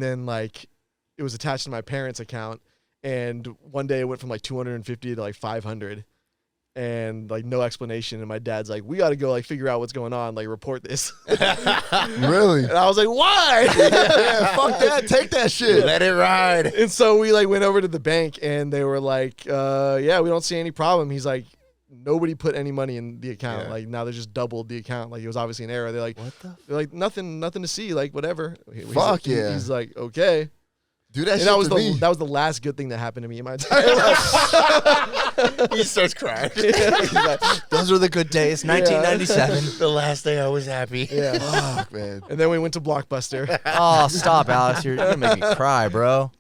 then like it was attached to my parents' account. And one day it went from like 250 to like 500. And like no explanation, and my dad's like, "We got to go like figure out what's going on, like report this." Really? And I was like, "Why?" Yeah, fuck that. Take that shit. Let it ride. And so we like went over to the bank, and they were like, "Yeah, we don't see any problem." He's like, "Nobody put any money in the account. Yeah. Like now they just doubled the account. Like it was obviously an error." They're like, What the? "They're like nothing to see. Like whatever." Fuck yeah. He's like, "Okay." Do that And shit to me. that was the last good thing that happened to me in my entire life. He starts crying. He's like, those were the good days. 1997. The last day I was happy. Yeah. Fuck, man. And then we went to Blockbuster. Oh, stop, Alex. You're gonna make me cry, bro.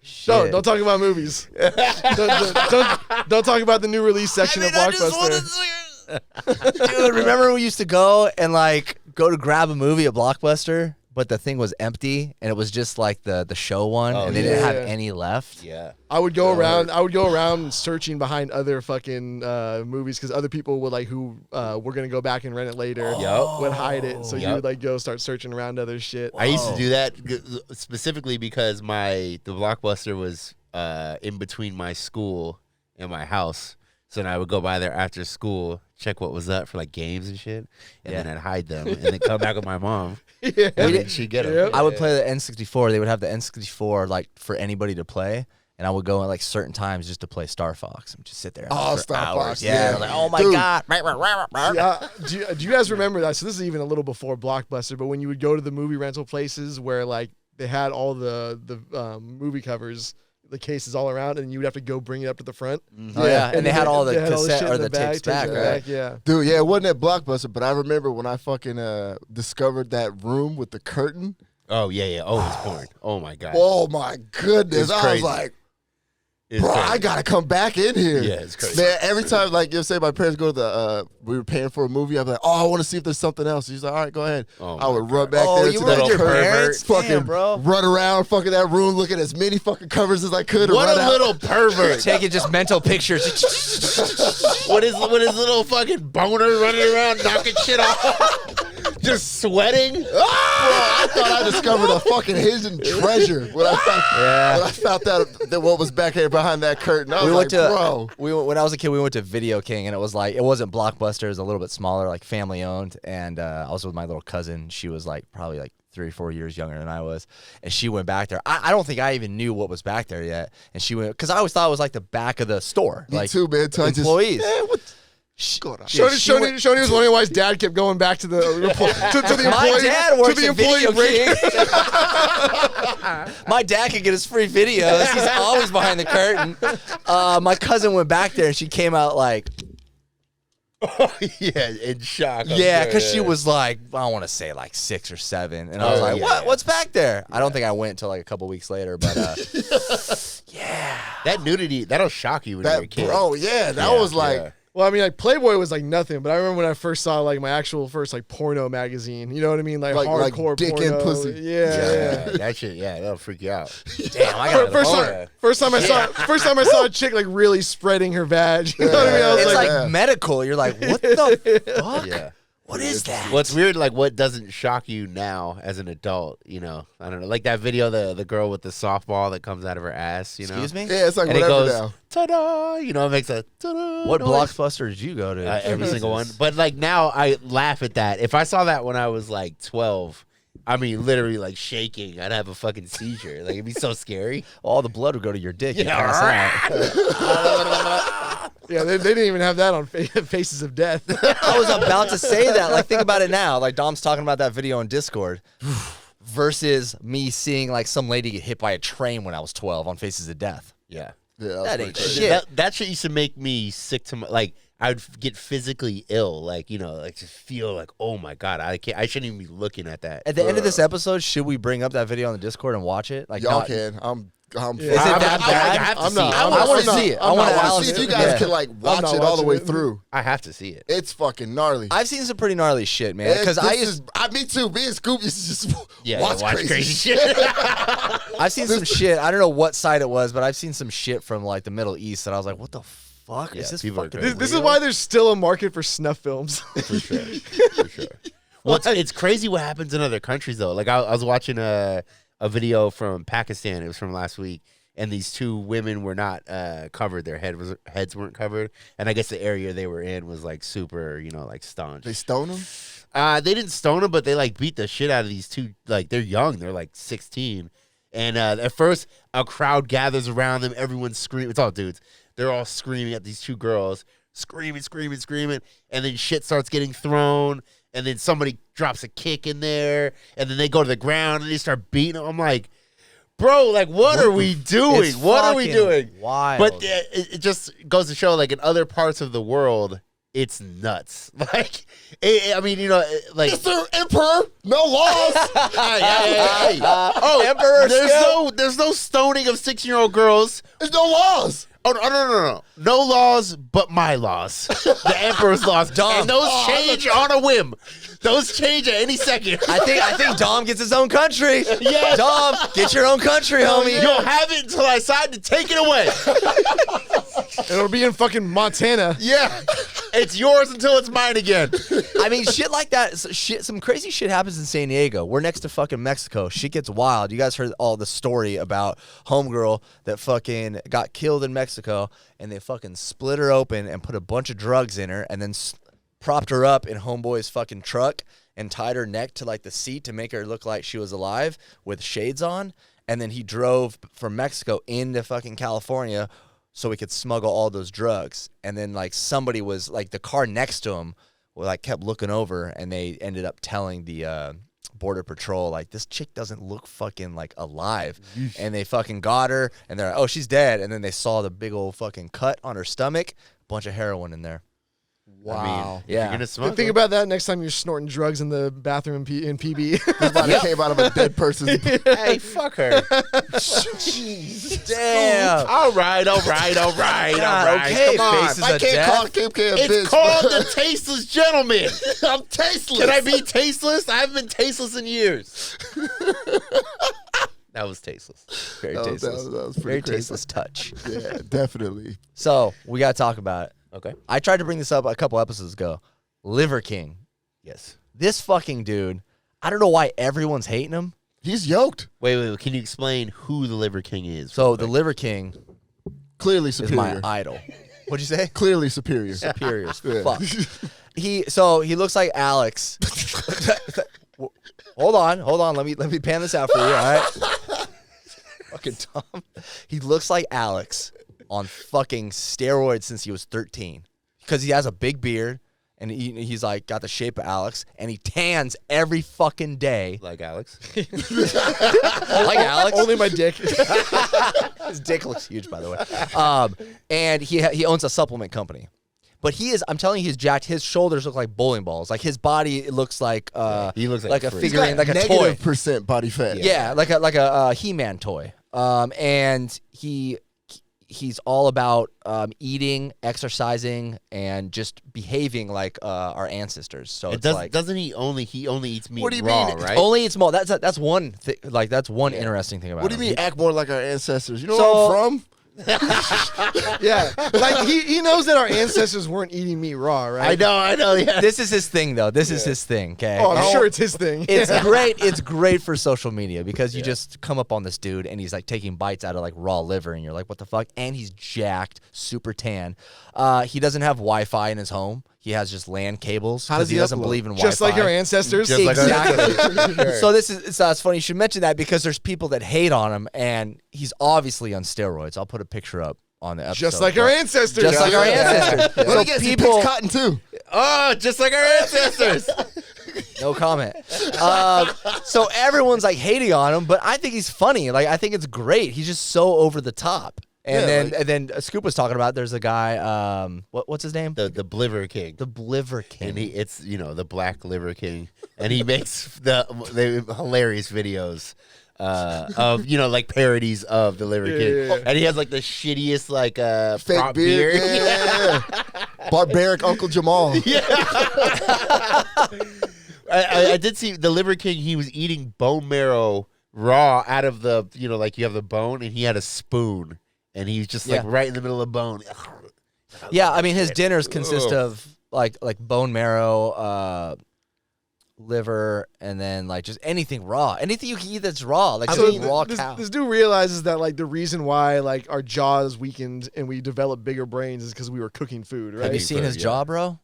Shit. Don't talk about movies. don't talk about the new release section of Blockbuster. Dude, remember we used to go and like go to grab a movie at Blockbuster, but the thing was empty and it was just like the show one, and they didn't have any left. Yeah. I would go around searching behind other fucking movies because other people would like who were gonna go back and rent it later would hide it. So you would like go start searching around other shit. I used to do that specifically because the Blockbuster was in between my school and my house. So then I would go by there after school, check what was up for like games and shit, and then I'd hide them and then come back with my mom. And then she'd get them. Yep. I would play the N64. They would have the N64 like for anybody to play. And I would go at like certain times just to play Star Fox and just sit there. Oh, for Star hours. Fox. Yeah. Yeah. Like, oh my Dude. God. Yeah, do you guys remember that? So this is even a little before Blockbuster, but when you would go to the movie rental places where like they had all the movie covers, the cases all around, and you would have to go bring it up to the front. Oh, yeah. And they had all the they had all cassette shit or in the tapes back, right? Yeah. Dude, yeah, it wasn't at Blockbuster, but I remember when I fucking discovered that room with the curtain. Oh, yeah. Oh, it's porn. Oh, my God. Oh, my goodness. It's I crazy. was like, It's bro, crazy. I got to come back in here. Yeah, it's crazy. Man, every time, like, you know, say my parents go to the, we were paying for a movie, I'd be like, oh, I want to see if there's something else. He's like, all right, go ahead. Oh, I would my run God. back Oh, there you to were that with your curtain, parents? fucking Damn, bro. run around fucking that room, looking at as many fucking covers as I could. What run a out. little pervert. Taking just mental pictures. What is little fucking boner running around knocking shit off? Just sweating? Bro, I thought I discovered a fucking hidden treasure when I found that what was back here behind that curtain. I was like, bro. When I was a kid, we went to Video King, and it was like, it wasn't Blockbuster, it was a little bit smaller, like family owned. And I was with my little cousin. She was like probably like 3 or 4 years younger than I was, and she went back there. I don't think I even knew what was back there yet, and she went because I always thought it was like the back of the store, Me like too, man. employees. Shoney was wondering why his dad kept going back to the to the employee. My dad works to the at Video employee King. My dad could get his free videos. He's always behind the curtain. My cousin went back there, and she came out like, Oh, yeah, in shock. I'm yeah, sure, because she was like, I want to say like 6 or 7, and I was Oh, like, yeah, what? yeah. What's back there? I don't think I went until like a couple weeks later, but yeah. That nudity, that'll shock you when you're a That, kid. bro, yeah, that was like, yeah. Well, I mean, like Playboy was like nothing, but I remember when I first saw like my actual first like porno magazine. You know what I mean? Like hardcore dick porno. and pussy. Yeah. That shit, that'll freak you out. Damn, I got First time I saw a chick like really spreading her vag. You know what I mean? I was It's like, like medical. You're like, what the fuck? Yeah. What is that? What's weird, like what doesn't shock you now as an adult, you know? I don't know. Like that video, the girl with the softball that comes out of her ass, you know? Excuse me? yeah, it's like And it whatever goes, now. ta-da, you know, it makes a ta-da What noise. Blockbuster did you go to? Every Jesus. single one. But like now I laugh at that. If I saw that when I was like 12, I mean, literally like shaking, I'd have a fucking seizure. Like it'd be so scary. All the blood would go to your dick. You Yeah. pass out. yeah, they didn't even have that on Faces of Death. I was about to say that. Like, think about it now. Like, Dom's talking about that video on Discord versus me seeing, like, some lady get hit by a train when I was 12 on Faces of Death. Yeah. Yeah, That pretty ain't crazy. shit. That shit used to make me sick to my, like I would get physically ill, like, you know, like just feel like, oh my God, I shouldn't even be looking at that. At the end of this episode, should we bring up that video on the Discord and watch it? Like, Y'all not- can. I'm Is it that bad? I have to I'm see not- it. I'm I not- want to I'm see not- it. I I'm want not to I watching see Alex. if you guys Yeah. can like watch not it all the way watching it. through. I have to see it. It's fucking gnarly. I've seen some pretty gnarly shit, man. Because me too. Me and Scoop used to just watch crazy shit. shit. I've seen some shit. I don't know what site it was, but I've seen some shit from like the Middle East that I was like, what the fuck Yeah, is this people are fucking crazy. This is real? why there's still a market for snuff films. For sure. For sure. Well, it's crazy what happens in other countries though. Like I was watching a video from Pakistan. It was from last week. And these 2 women were not covered. Their heads weren't covered. And I guess the area they were in was like super, you know, like staunch. They stone him. They didn't stone them, but they like beat the shit out of these 2. Like they're young. They're like 16. And at first, a crowd gathers around them. Everyone's screaming. It's all dudes. They're all screaming at these 2 girls. Screaming. And then shit starts getting thrown. And then somebody drops a kick in there. And then they go to the ground and they start beating them. I'm like, bro, like, what are we doing? It's What are we fucking doing? Wild. But it just goes to show, like, in other parts of the world, it's nuts. Like, I mean, you know, like, Mr. Emperor, no laws. hey. Oh, Emperor there's no stoning of 16-year-old girls. There's no laws. Oh, no. No laws but my laws. The Emperor's laws. Dom. And those change on a whim. Those change at any second. I think Dom gets his own country. Yes. Dom, get your own country, homie. You'll have it until I decide to take it away. It'll be in fucking Montana. Yeah. It's yours until it's mine again. I mean, shit like that. Some crazy shit happens in San Diego. We're next to fucking Mexico. Shit gets wild. You guys heard all the story about homegirl that fucking got killed in Mexico, and they fucking split her open and put a bunch of drugs in her, and then propped her up in homeboy's fucking truck and tied her neck to like the seat to make her look like she was alive with shades on. And then he drove from Mexico into fucking California so we could smuggle all those drugs. And then like somebody was like the car next to him like kept looking over, and they ended up telling the Border Patrol, like, this chick doesn't look fucking like alive. And they fucking got her, and they're like, oh, she's dead. And then they saw the big old fucking cut on her stomach, bunch of heroin in there. Wow. I mean, if Yeah. you're gonna smoke. Think about that next time you're snorting drugs in the bathroom in PB. This body came out of a dead person's. Hey, fuck her. Damn. All right. God, okay, Come on. faces I of can't death. call Kim K a bitch. It's called the Tasteless Gentleman. I'm tasteless. Can I be tasteless? I haven't been tasteless in years. That was tasteless. Very That tasteless. was Very pretty crazy. tasteless touch. Yeah, definitely. So we got to talk about it. Okay. I tried to bring this up a couple episodes ago. Liver King. Yes. This fucking dude, I don't know why everyone's hating him. He's yoked. Wait. Can you explain who the Liver King is? So the Liver King Clearly is superior. my idol. What'd you say? Clearly superior. Superior as Yeah. fuck. He looks like Alex. Hold on. Let me pan this out for you, all right? Fucking Tom. He looks like Alex on fucking steroids since he was 13. Because he has a big beard, and he's like got the shape of Alex, and he tans every fucking day. Like Alex. Like Alex. Only my dick. His dick looks huge, by the way. And he owns a supplement company. But I'm telling you, he's jacked. His shoulders look like bowling balls. Like his body, it looks like He looks like a a freak. figurine, like a toy. Negative percent body fat. Yeah, like a He-Man toy. And he's all about eating, exercising, and just behaving like our ancestors. So it's like Doesn't he only eats meat What do you raw, mean? right? only eats small. That's one that's one interesting thing about What do you him. mean act more like our ancestors? You know So- where I'm from? Yeah. Like he knows that our ancestors weren't eating meat raw, right? I know. Yeah. This is his thing, though. This is his thing. Okay. Oh, I'm sure it's his thing. It's great. It's great for social media because you just come up on this dude and he's like taking bites out of like raw liver, and you're like, what the fuck? And he's jacked, super tan. He doesn't have Wi-Fi in his home. He has just LAN cables How does because he he doesn't upload? believe in Just Wi-Fi. like our ancestors. Just like our Exactly. Sure. So it's funny you should mention that because there's people that hate on him, and he's obviously on steroids. I'll put a picture up on the episode. Just like our ancestors. Just like our Yeah. ancestors. But So I guess he people, picks cotton too. Oh, just like our ancestors. no comment. So everyone's like hating on him, but I think he's funny. Like I think it's great. He's just so over the top. And Yeah, then Scoop was talking about there's a guy. What's his name? the Bliver King. The Bliver King. And it's the Black Liver King, and he makes the hilarious videos of like parodies of the Liver King, yeah. and he has like the shittiest like Fake prop beard. beard. Yeah. Barbaric Uncle Jamal. I did see the Liver King. He was eating bone marrow raw out of the like you have the bone, and he had a spoon, and he's just like Yeah. right in the middle of the bone. Yeah, I mean his dinners consist of like bone marrow, liver, and then like just anything raw. Anything you can eat that's raw, like So just raw this, cow. this dude realizes that like the reason why like our jaws weakened and we developed bigger brains is because we were cooking food, right? Have you seen his Yeah. jaw, bro?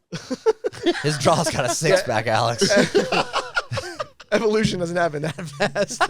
His jaw's got a six pack, Alex. Evolution doesn't happen that fast.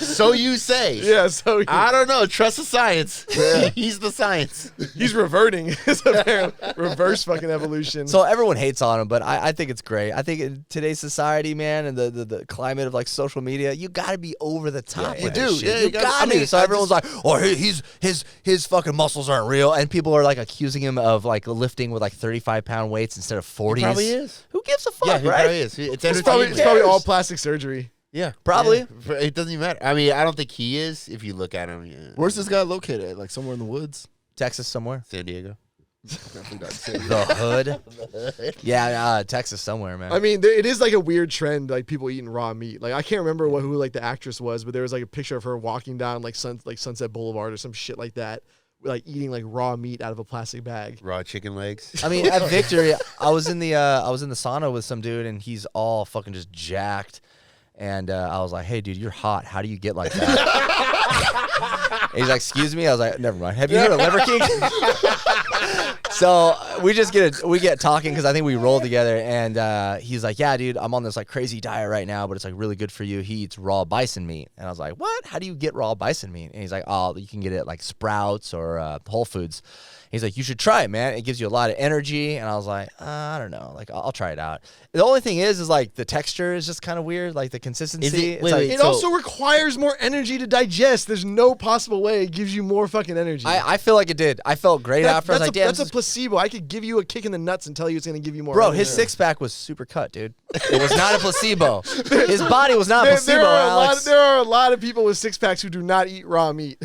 So you say. Yeah, so I don't know. Trust the science. Yeah. He's the science. he's reverting. It's apparently reverse fucking evolution. So everyone hates on him, but I think it's great. I think in today's society, man, and the climate of like social media, you got to be over the top. You with do. this shit. Yeah, you you gotta- got I to. mean, So I everyone's like, oh, his fucking muscles aren't real, and people are like accusing him of like lifting with like 35-pound weights instead of 40s. Probably is. Who gives a fuck, Yeah, he right? probably is. It's it's probably entertainment. all plastic surgery. Yeah, Probably. Yeah. It doesn't even matter. I mean, I don't think he is. If you look at him, yeah. Where's this guy located at? Like somewhere in the woods? Texas somewhere. San Diego. Definitely not saying. The hood. Yeah, Texas somewhere, man. I mean, it is like a weird trend, like people eating raw meat. Like I can't remember who like the actress was, but there was like a picture of her walking down like Sunset Boulevard or some shit like that, like eating like raw meat out of a plastic bag. Raw chicken legs. I mean, at Victory, I was in the sauna with some dude, and he's all fucking just jacked. And I was like, "Hey, dude, you're hot. How do you get like that?" And he's like, "Excuse me." I was like, "Never mind. Have you heard of Liver King?" So we get talking because I think we rolled together, and he's like, "Yeah, dude, I'm on this like crazy diet right now, but it's like really good for you." He eats raw bison meat, and I was like, "What? How do you get raw bison meat?" And he's like, "Oh, you can get it at like Sprouts or Whole Foods." He's like, "You should try it, man. It gives you a lot of energy." And I was like, I don't know. Like, I'll try it out. The only thing is like the texture is just kind of weird. Like the consistency. Is it- It's wait, like- wait, It So- also requires more energy to digest. There's no possible way it gives you more fucking energy. I feel like it did. I felt great after. I was like, damn, that's this a is- placebo. I could give you a kick in the nuts and tell you it's going to give you more bro, energy. his six-pack was super cut, dude. It was not a placebo. His body was not a There, placebo, there are Alex. there are a lot of people with six packs who do not eat raw meat.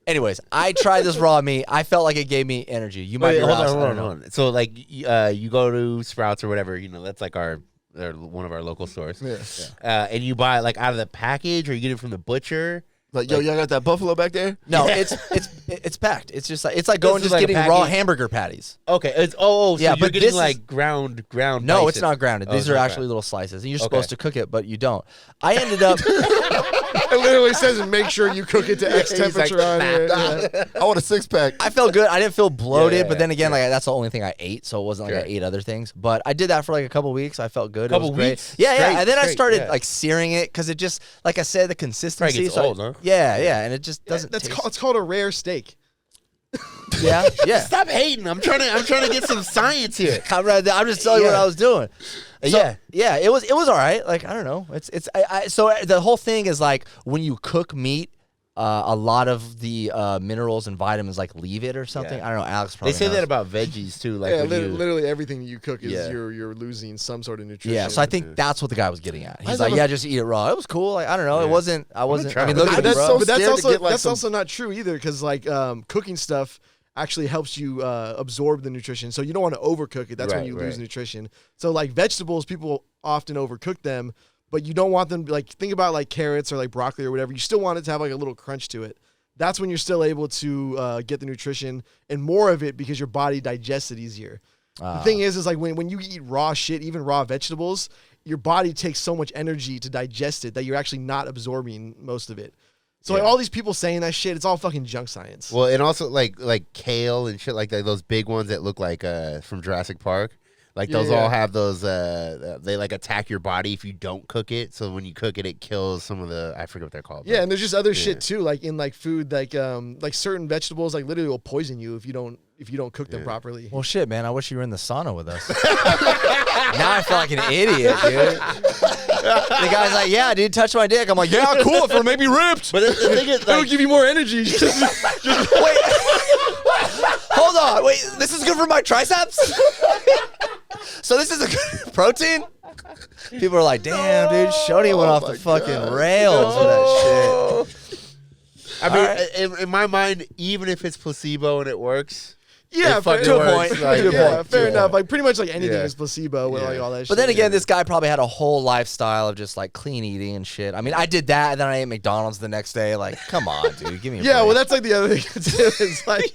Anyways, I tried this raw meat. I felt like it gave me energy. You might Wait, be hold Ross, on, I hold don't on, know. hold on. So like, you go to Sprouts or whatever. You know, that's like our one of our local stores. Yeah. And you buy it like out of the package, or you get it from the butcher. Like, yo, y'all got that buffalo back there? No, it's packed. It's just like going This is just like a getting raw package? hamburger patties. Okay, it's so Yeah, you're but getting this like ground. No, it's bison. not grounded. Oh, These it's are not actually ground. little slices, and you're Okay. supposed to cook it, but you don't. I ended up. It literally says, and make sure you cook it to X He's like, temperature on it. Yeah. I want a 6-pack. I felt good. I didn't feel bloated, Yeah, but then again, yeah. like that's the only thing I ate, so it wasn't like Sure. I ate other things. But I did that for like a couple weeks. I felt good. Couple it was great. weeks? Yeah, Straight, and then I straight, started yeah. like searing it because it just, like I said, the consistency. gets so old, huh? Yeah, and it just doesn't. That's taste. called, it's called a rare steak. Yeah. Stop hating. I'm trying to get some science here. I'm just telling you what Yeah. I was doing. So, Yeah. yeah, it was all right. Like I don't know. So the whole thing is like when you cook meat, a lot of the minerals and vitamins like leave it or something. Yeah. I don't know. Alex They probably say knows. that about veggies too. Like Yeah, when you, literally everything that you cook is Yeah. you're losing some sort of nutrition. Yeah, so I think that's what the guy was getting at. He's I like, never- yeah, just eat it raw. It was cool. Like I don't know. It Yeah. wasn't. I wasn't. try I mean, it. look But at me, that's bro. so but that's scared to also get, like, that's some- also not true either, because like cooking stuff actually helps you absorb the nutrition. So you don't want to overcook it. That's when Right, you lose right. nutrition. So like vegetables, people often overcook them, but you don't want them like think about like carrots or like broccoli or whatever. You still want it to have like a little crunch to it. That's when you're still able to get the nutrition and more of it because your body digests it easier. The thing is like when you eat raw shit, even raw vegetables, your body takes so much energy to digest it that you're actually not absorbing most of it. So like Yeah. all these people saying that shit, it's all fucking junk science. well, and also like kale and shit like that. Those big ones that look like from Jurassic Park. Like those Yeah. all have those. They like attack your body if you don't cook it. So when you cook it, it kills some of the. I forget what they're called. Yeah, and there's just other Yeah. shit too, like in like food, like certain vegetables, like literally will poison you if you don't cook them properly. Well, shit, man. I wish you were in the sauna with us. Now I feel like an idiot, dude. The guy's like, yeah, dude, touch my dick. I'm like, yeah, cool. If it'll make me ripped. But the thing is, It'll like, give you more energy. Wait. Hold on. Wait, this is good for my triceps? So this is a good protein? People are like, damn, dude, Shoney went off the fucking rails with that shit. I mean, in my mind, even if it's placebo and it works, Yeah, it fucking to a works. point. Like, To a yeah, point. fair enough. Like pretty much like anything Yeah. is placebo with like all that shit. But then again, this guy probably had a whole lifestyle of just like clean eating and shit. I mean, I did that, and then I ate McDonald's the next day. Like, come on, dude, give me a yeah, break. well, that's like the other thing too. Is like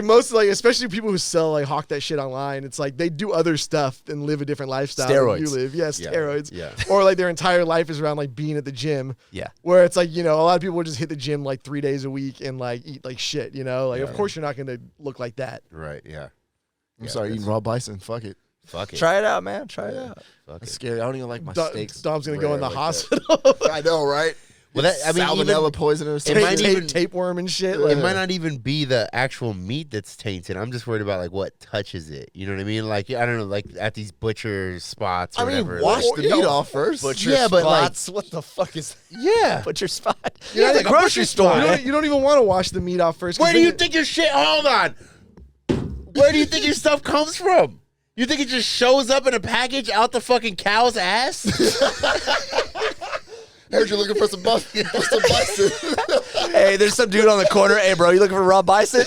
most like especially people who sell like hawk that shit online. It's like they do other stuff and live a different lifestyle than you Steroids. live. Yeah, steroids. Yeah. Or like their entire life is around like being at the gym. Yeah. Where it's like, you know, a lot of people just hit the gym like 3 days a week and like eat like shit, you know? Like of course you're not gonna look like that. Right. Yeah. I'm sorry, eating raw bison. Fuck it. Fuck it. Try it out, man. Try it out. Fuck That's it. scary. I don't even like my steaks. Dom's gonna go in the rare like that. hospital. I know, right? Well, that, I mean, salmonella even, poison or it something. might even- tapeworm and shit. it might not even be the actual meat that's tainted. I'm just worried about like what touches it. You know what I mean? Like I don't know, like at these butcher spots or I mean, whatever. wash like, the meat off first. Butcher Yeah, but, like- spots. What the fuck is yeah. butcher spot? Yeah, Yeah, the like a grocery butcher store. spot. You don't even want to wash the meat off first. 'cause Where do then you think your shit? Hold on. Where do you think your stuff comes from? You think it just shows up in a package out the fucking cow's ass? Heard you're looking for some bison. Hey, there's some dude on the corner. Hey, bro, you looking for raw bison?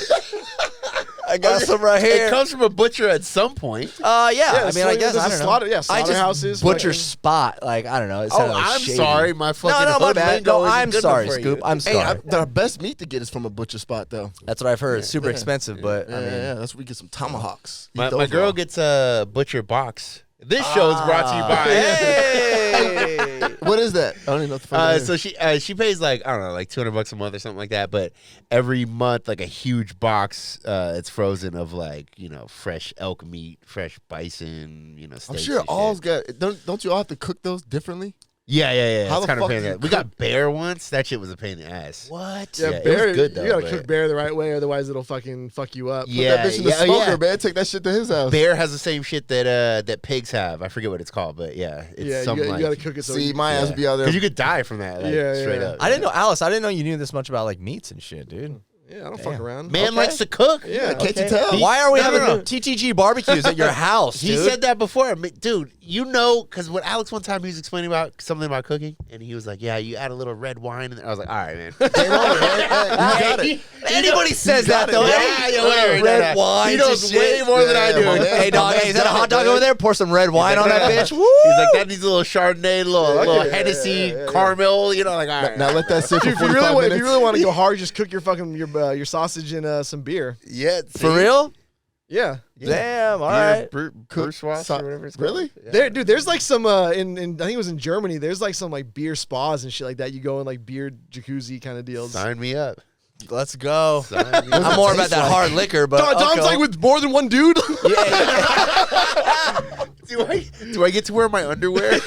I got some right here. It comes from a butcher at some point. Yeah. I mean, I guess I don't know. Slaughter, yeah, I just slaughterhouses. butcher fucking- spot. Like I don't know. It Oh, sounded like I'm shady. sorry. My fucking No, my hood bad. lingo No, isn't I'm good sorry, enough for Scoop. you. I'm sorry. The best meat to get is from a butcher spot, though. That's what I've heard. It's super expensive, but I mean, Yeah, that's where we get some tomahawks. Eat My those girl raw. gets a butcher box. This show is brought to you by. Hey! What is that? I don't even know what the fuck it is. So she pays like I don't know like $200 a month or something like that. But every month like a huge box it's frozen of like fresh elk meat, fresh bison, I'm steaks sure and all's shit. got. Don't you all have to cook those differently? Yeah. How It's the kind of fuck pain in do the you ass. We got bear once. That shit was a pain in the ass. What? Yeah, Yeah, it bear. was good, though, you gotta but- cook bear the right way, otherwise it'll fucking fuck you up. Put Yeah, that bitch in the yeah, smoker, yeah. man. Take that shit to his house. Bear has the same shit that pigs have. I forget what it's called, but yeah, it's Yeah, something you gotta cook it so See, you, my ass would be out there. because you could die from that. Like, Yeah, straight yeah. up. I didn't know, Alice. I didn't know you knew this much about like meats and shit, dude. Yeah, I don't fuck around. Man Okay. likes to cook. Yeah, Can't you Okay. tell? Why are we No, no, having no. TTG barbecues at your house, He dude? said that before. I mean, dude, because when Alex one time he was explaining about something about cooking, and he was like, "Yeah, you add a little red wine," and I was like, "All right, man." Game over, man. You got it. Anybody says that though. Yeah, whatever. Red wine. He knows way more than I do. Yeah, Hey dog, hey, is that a hot dog over there? Pour some red wine on that bitch. Woo! He's like, that needs a little Chardonnay, a little yeah, Hennessy, yeah. caramel. Like, all right. Now let that sit for If you 45 minutes. really want to go hard, just cook your fucking your sausage and some beer. Yeah, For real? Yeah. Damn. All right. Bruchwas or whatever it's called. Really? There, dude. There's like some in I think it was in Germany. There's like some like beer spas and shit like that. You go in like beer jacuzzi kind of deals. Sign me up. Let's go. Sign me up. I'm more about that hard liquor, but Dom's okay. like with more than one dude. Do I get to wear my underwear?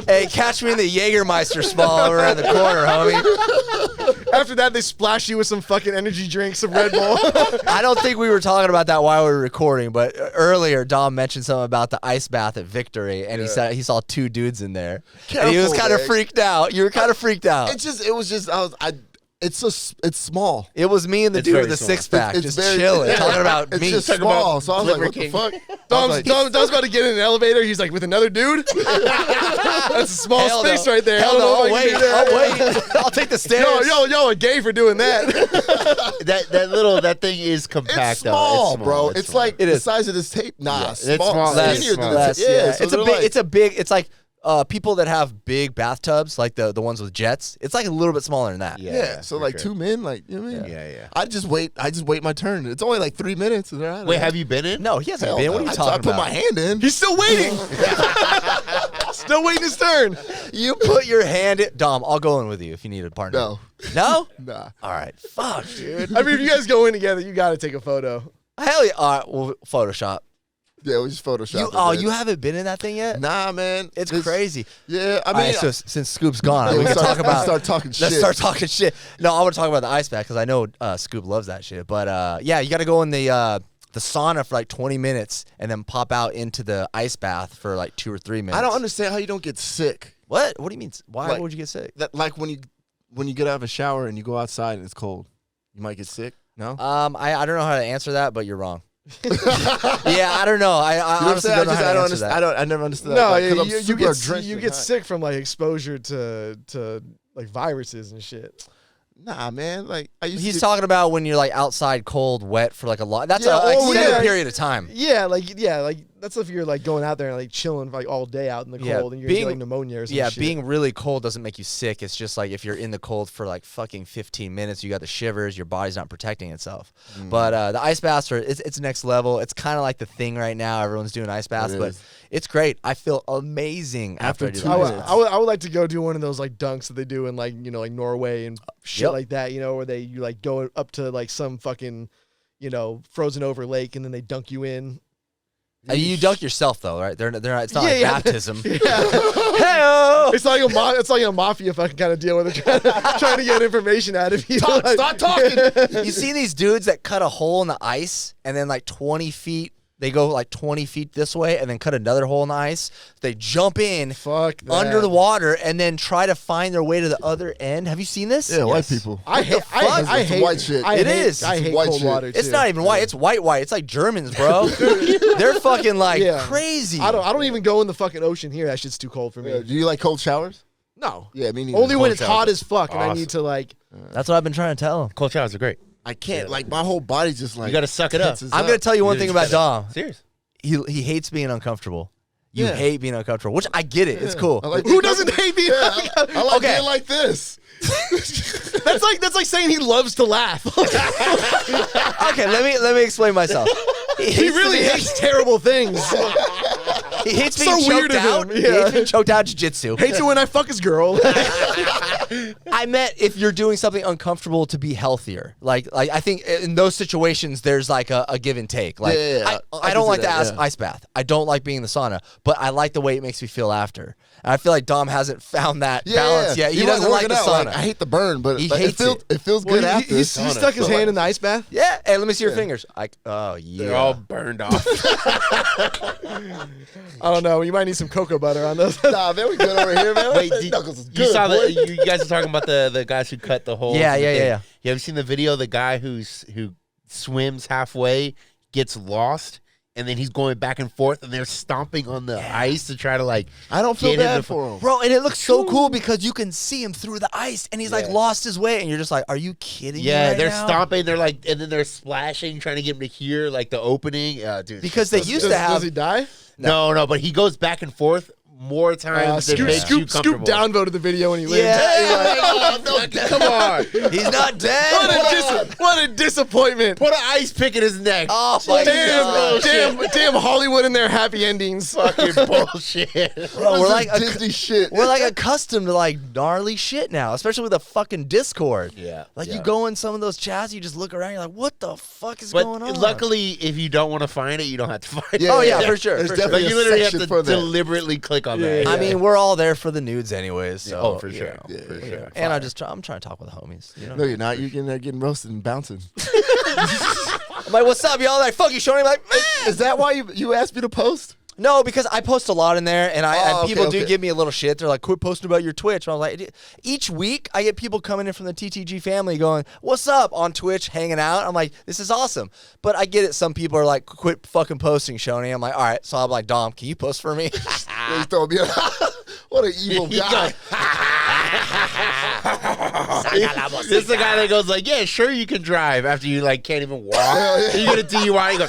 Hey, catch me in the Jägermeister spa over around the corner, homie. After that, they splash you with some fucking energy drink, some Red Bull. I don't think we were talking about that while we were recording, but earlier Dom mentioned something about the ice bath at Victory, and he said he saw two dudes in there, and he was Careful, kind of man. freaked out. You were kind of freaked out. It's small. It was me and the It's dude very with the small. six pack, It's just very- chilling, yeah. talking about It's meat. just Talking small. about So I was like, Liver what the King. fuck? Dom's about to get in an elevator. He's like with another dude. That's a small Hell space no. right there. Hell I don't no, know I'll if I can wait. do that. I'll wait. I'll take the stairs. Yo, a gay for doing that. that thing is compact. It's small, though. bro. It's It's small. like It the is. size of this tape. Nah, Yeah, it's small. Less, skinnier than less, the tape. yeah. So It's a they're big. like- It's a big. It's like people that have big bathtubs, like the ones with jets. It's like a little bit smaller than that. Yeah, so for like sure. 2 men, like you know what I mean? Yeah. I just wait my turn. It's only like 3 minutes. And they're out of Wait, there. have you been in? No, he hasn't Hell been. no. What are you I talking put about? my hand in. He's still waiting. Still waiting his turn. You put your hand in. Dom, I'll go in with you if you need a partner. No. No? Nah. All right. Fuck, dude. I mean, if you guys go in together, you got to take a photo. Hell yeah. All right. Well, Photoshop. Yeah, we just photoshopped. You haven't been in that thing yet? Nah, man. It's crazy. Yeah, I All mean, right, so since Scoop's gone, yeah, we can start, talk about. start talking shit. Let's start talking shit. No, I want to talk about the ice bath because I know Scoop loves that shit. But yeah, you got to go in the sauna for like 20 minutes and then pop out into the ice bath for like 2 or 3 minutes. I don't understand how you don't get sick. What? What do you mean? Why Like- would you get sick? That like when you get out of a shower and you go outside and it's cold, you might get sick. No. I don't know how to answer that, but you're wrong. Yeah, I don't know. I You know what I'm honestly saying? don't know how to answer that. I never understood No, that. Like, 'cause you, I'm you super get drenched you in get hot. sick from like exposure to like viruses and shit. Nah, man. Like I used He's to. talking about when you're like outside cold, wet for like a lot. That's Yeah, an oh, extended yeah. period of time. Yeah, like that's if you're like going out there and like chilling like all day out in the cold Yeah, and you're gonna being- get like pneumonia or some Yeah, shit. being really cold doesn't make you sick. It's just like if you're in the cold for like fucking 15 minutes, you got the shivers, your body's not protecting itself. But the ice baths it's next level. It's kind of like the thing right now. Everyone's doing ice baths, It but is. it's great. I feel amazing after I After do 2 the I ice would, minutes. bath. I would I would like to go do one of those like dunks that they do in like like Norway and shit Yep. like that, where you like go up to like some fucking frozen over lake, and then they dunk you in. You dunk yourself though, right? They're not. It's not like baptism. Yeah. Hey-o! It's like a mafia fucking kind of deal where they're trying to get information out of you. Stop talking. You see these dudes that cut a hole in the ice and then like 20 feet. They go like 20 feet this way and then cut another hole in the ice. They jump in under the water and then try to find their way to the other end. Have you seen this? Yeah, white people. I hate white shit. I is. hate white cold shit. water too. It's not even white. It's white. It's like Germans, bro. They're fucking like crazy. I don't even go in the fucking ocean here. That shit's too cold for me. Do you like cold showers? No. Yeah, me neither. Only when Cold it's showers hot are as fuck and I awesome. need to like. That's what I've been trying to tell him. Cold showers are great. I can't. Like my whole body just like You got to suck it up. tenses I'm gonna tell you one thing about Dom. Serious. He hates being uncomfortable. You Yeah. hate being uncomfortable, which I get it. It's cool. I like Who doesn't hate me? I like Okay. being like this. That's like saying he loves to laugh. Okay, let me explain myself. He really hates terrible things. He hates So being weird choked of out. him, He yeah. hates being choked out jiu-jitsu. Hates it when I fuck his girl. I meant if you're doing something uncomfortable to be healthier. Like I think in those situations there's like a give and take. Like Yeah, I I don't can like see the that, yeah. ice bath. I don't like being in the sauna, but I like the way it makes me feel after. And I feel like Dom hasn't found that balance yet. He You doesn't like working the out, sauna. I hate the burn, but He like, hates it feels good Well, after. he stuck his hand in the ice bath. Yeah, hey, let me see your fingers. Oh yeah. They're all burned off. I don't know. You might need some cocoa butter on those. Nah, man, we good over here, man. Wait, Those knuckles is you good, saw boy. you guys are talking about the guys who cut the holes. Yeah, in the yeah, thing. yeah. You ever seen the video? The guy who swims halfway gets lost, and then he's going back and forth, and they're stomping on the ice to try to like. I don't feel get him bad to- for him. Bro, and it looks so cool because you can see him through the ice, and he's like lost his way, and you're just like, "Are you kidding me?" Yeah, right they're now? stomping. They're like, and then they're splashing, trying to get him to hear like the opening. Dude, Because they used to Does have. he die? no, but he goes back and forth more times than makes you Scoop comfortable. downvoted the video when he lived. Yeah, Come on, he's not dead. What a disappointment. put an ice pick in his neck. Oh my god! Damn Hollywood and their happy endings. Fucking bullshit. Bro, we're like Disney shit. we're like accustomed to like gnarly shit now, especially with the fucking Discord. Yeah, Like yeah. you go in some of those chats, you just look around, you're like, what the fuck is But going on? luckily, if you don't want to find it, you don't have to find it. Oh, yeah, for sure, There's for sure. Like definitely you a literally have section to for that. deliberately click on that. I mean, we're all there for the nudes anyways. So, oh, for you sure. know. Yeah, For yeah. sure. And I'm trying to talk with the homies. You know? No, you're not. You're getting roasted and bouncing. I'm like, what's up, y'all? Like, fuck you, Schoeny. I'm like, Is that why you asked me to post? no, because I post a lot in there, and Oh, people okay, do okay. give me a little shit. They're like, quit posting about your Twitch. And I was like, each week I get people coming in from the TTG family going, what's up, on Twitch, hanging out. I'm like, this is awesome. But I get it. Some people are like, quit fucking posting, Schoeny. I'm like, all right. So I'm like, Dom, can you post for me? He's throwing me. What an evil He guy. This is the guy that goes like, yeah, sure you can drive after you like can't even walk. Yeah. You get a DUI, you go,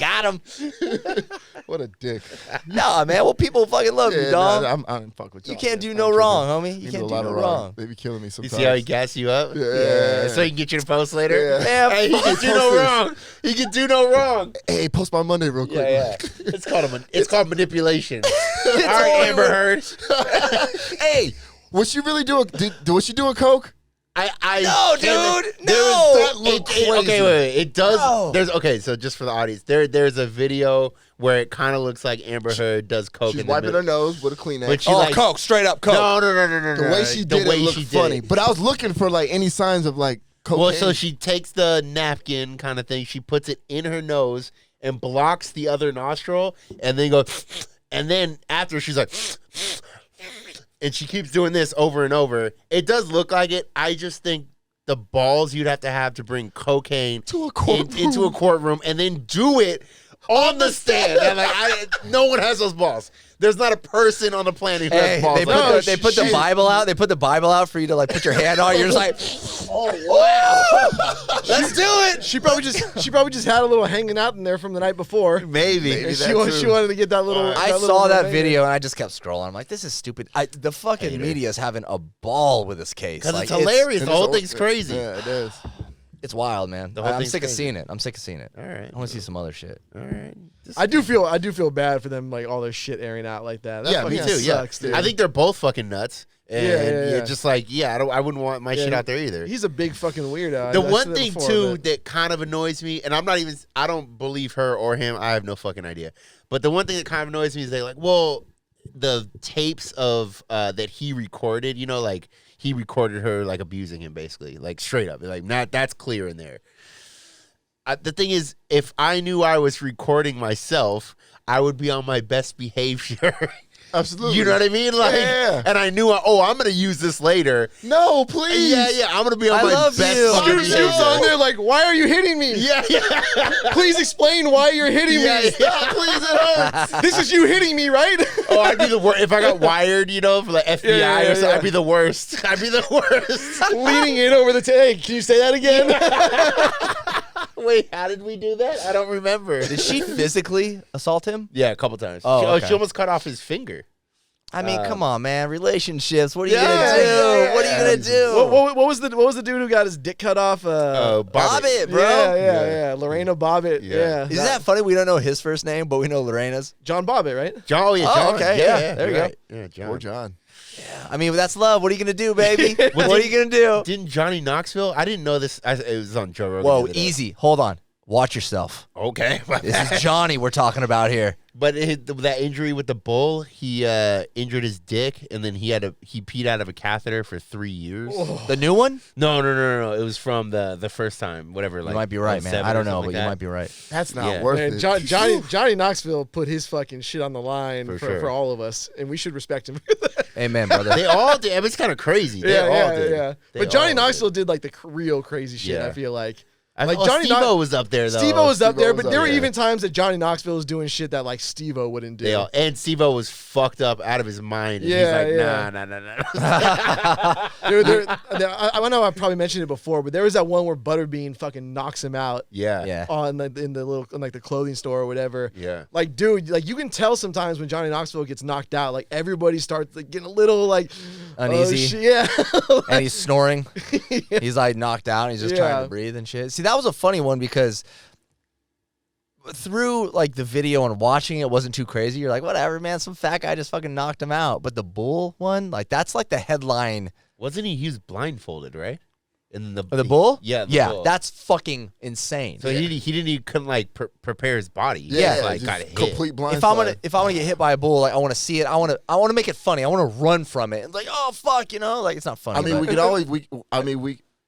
Got him. What a dick. Nah, man. Well, people fucking love you, Yeah, Dom. nah, I don't fuck with You y'all, can't man. do I no ain't wrong, tripping. homie. You They can't a do lot no of wrong. They be killing me you sometimes. see how he gas you up? Yeah. So he can get you to post later? Yeah. Yeah, Hey, he can do post no this. wrong. He can do no wrong. Hey, post my Monday real quick. Yeah. It's called manipulation. All right, only Amber Heard. Hey, was she really doing? Was she doing coke? No, dude, no. That looked crazy. Okay, wait. It does. No. There's so just for the audience, there's a video where it kind of looks like Amber Heard does coke. She's in the wiping middle. her nose with a Kleenex. But she Oh, like, Coke, straight up Coke. No. the way she did it looked funny. But I was looking for like any signs of like cocaine. Well, so she takes the napkin kind of thing, she puts it in her nose and blocks the other nostril, and then goes, and then after she's like, and she keeps doing this over and over. It does look like it. I just think the balls you'd have to bring cocaine To a courtroom. into a courtroom and then do it on the stand. And like, no one has those balls. There's not a person on the planet who Hey, has balls. they like put, that. the, they put the shit. Bible out. They put the Bible out for you to like put your hand on. You're just like, let's do it. She probably just had a little hanging out in there from the night before. Maybe. And that she too. wanted to get that little. I that saw little that hanger. video and I just kept scrolling. I'm like, this is stupid. The fucking media is having a ball with this case. Because Like, it's hilarious. And The whole it's- thing's crazy. Yeah, it is. It's wild, man. The whole I'm thing's sick of crazy. seeing it. I'm sick of seeing it. All right. I want to see some other shit. All right. I do feel bad for them, like all their shit airing out like that. That Yeah, me fucking too. Sucks, Yeah, dude. I think they're both fucking nuts. And Yeah. just like, I wouldn't want my shit out there either. He's a big fucking weirdo. The I one said that thing before, too but- that kind of annoys me, and I don't believe her or him. I have no fucking idea. But the one thing that kind of annoys me is they're like, well, the tapes of that he recorded, like he recorded her like abusing him, basically, like straight up, like that's clear in there. The thing is, if I knew I was recording myself, I would be on my best behavior. Absolutely. You know what I mean? Like, Yeah. and I knew, I'm gonna use this later. No, please. Yeah, I'm gonna be on I my love best you. fucking Scoot's on there like, why are you hitting me? Yeah. Please explain why you're hitting me. Please, it hurts. This is you hitting me, right? Oh, I'd be the worst. If I got wired, for the FBI Yeah, or something, yeah. I'd be the worst. I'd be the worst. Leaning in over the hey, can you say that again? Wait, how did we do that? I don't remember. Did she physically assault him? Yeah, a couple times. Oh, She okay. almost cut off his finger. I mean, come on, man. Relationships. What are you Yeah, gonna do? yeah, What are you gonna do? what was the dude who got his dick cut off? Bobbitt, bro. Yeah. Lorena Bobbitt. Yeah. Yeah. Isn't that funny? We don't know his first name, but we know Lorena's. John Bobbitt, right? John, oh, yeah, Oh, John. okay, Yeah, yeah, there you you're go. right. Yeah, John. Poor John. I mean, that's love. What are you gonna do, baby? What are you gonna do? Didn't Johnny Knoxville? I didn't know this. It was on Joe Rogan. Whoa, the other day. easy. Hold on. Watch yourself. Okay. This is Johnny we're talking about here. But that injury with the bull, he injured his dick, and then he peed out of a catheter for 3 years. The new one? No. It was from the first time, whatever. You Like might be right, man. 07 I or don't know, something but like you that. might be right. That's not Yeah. worth Man, it. Johnny Knoxville put his fucking shit on the line For for, sure. for all of us, and we should respect him for that. Amen, brother. They all did. I mean, it's kind of crazy. They all did. yeah. They But Johnny all Knoxville did like the real crazy shit. Yeah. I feel like. Like Johnny Steve-O was up there, though. Steve-O was up Steve-O there, was but up there were there. even times that Johnny Knoxville was doing shit that like Steve-O wouldn't do. And Steve-O was fucked up out of his mind. And Yeah, he's yeah. like, nah. I know I probably mentioned it before, but there was that one where Butterbean fucking knocks him out Yeah. Yeah. on in the clothing store or whatever. Yeah. Like, dude, like you can tell sometimes when Johnny Knoxville gets knocked out, like everybody starts like, getting a little like Uneasy. shit, yeah. And he's snoring. He's like knocked out. And he's just trying Yeah. to breathe and shit. See, that was a funny one because through like the video and watching it wasn't too crazy. You're like, whatever, man. Some fat guy just fucking knocked him out. But the bull one, like that's like the headline. Wasn't he was blindfolded, right? And the Bull? Yeah. The Yeah, bull. that's fucking insane. So he couldn't like prepare his body. He Yeah. just, like just got hit. complete blind. if I'm gonna get hit by a bull, like I want to see it. I want to make it funny. I want to run from it. And like, oh fuck, like it's not funny. I mean, but- we could always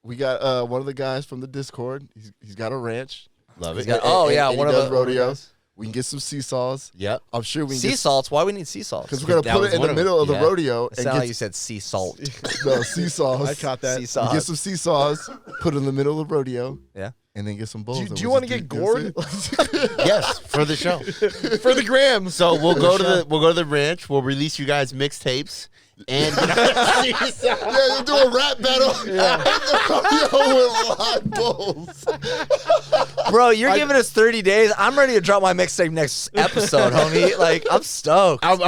we got one of the guys from the Discord. He's got a ranch. Love He's it. got- Oh, yeah, and one he of does the- rodeos. We can get some seesaws. Yep. I'm sure we can sea get salts. Why we need sea salts? because we're gonna That put was it in one the of middle of them. the Yeah. rodeo It and sounded like you get said sea salt. no seesaws. I caught that. Sea We salt. get some seesaws, put it in the middle of the rodeo, Yeah. and then get some bulls. Do you want to get gored Yes, for the show. for the gram? So we'll go to the ranch. We'll release you guys mixtapes and Yeah, you'll do a rap battle. With live bulls. Bro, you're giving us 30 days. I'm ready to drop my mixtape next episode, homie. Like, I'm stoked. I'm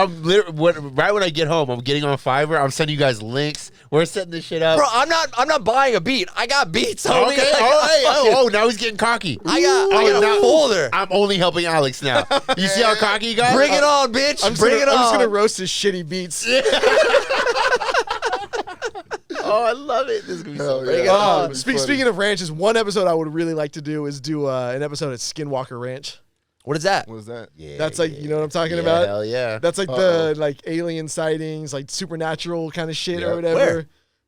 right when I get home. I'm getting on Fiverr. I'm sending you guys links. We're setting this shit up. Bro, I'm not buying a beat. I got beats, homie. Okay. Like, Oh, now he's getting cocky. I got now- a folder. I'm only helping Alex now. You see how cocky he got? Bring it on, bitch. Bring it I'm just gonna on. roast his shitty beats. Oh, I love it. This is gonna be so Hell great. yeah. Uh, That'd be funny. speaking of ranches, one episode I would really like to do is do an episode at Skinwalker Ranch. What is that? What was that? Yeah, That's like, you know what I'm talking yeah, about? Hell yeah. That's like Uh-oh. the like alien sightings, like supernatural kind of shit Yep. or whatever.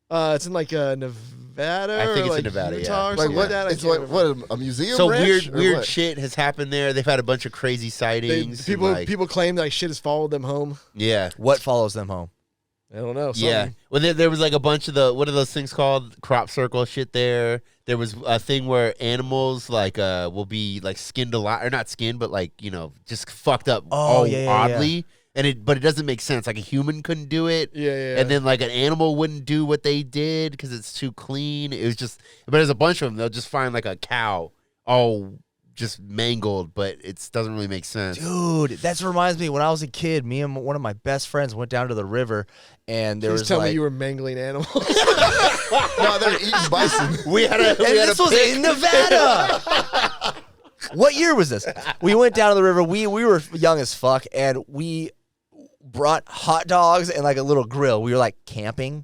Where? It's in like Nevada. I think or it's in like Nevada, Utah yeah. or Like something what? like that. I It's can't like remember. what? A museum? So ranch, or weird what? shit has happened there. They've had a bunch of crazy sightings. and, People like, people claim that like shit has followed them home. yeah. What follows them home? I don't know. Yeah. something. Well, there was like a bunch of what are those things called? Crop circle shit there. There was a thing where animals like will be like skinned alive, or not skinned, but like, just fucked up oddly. But it doesn't make sense. Like a human couldn't do it. Yeah. And then like an animal wouldn't do what they did because it's too clean. It was just, but there's a bunch of them. They'll just find like a cow all just mangled, but it doesn't really make sense. Dude, that reminds me. When I was a kid, me and one of my best friends went down to the river, and there Please was tell like, me you were mangling animals. No, they're eating bison. We had a and this was in Nevada. What year was this? We went down to the river. We were young as fuck, and we brought hot dogs and like a little grill. We were like camping,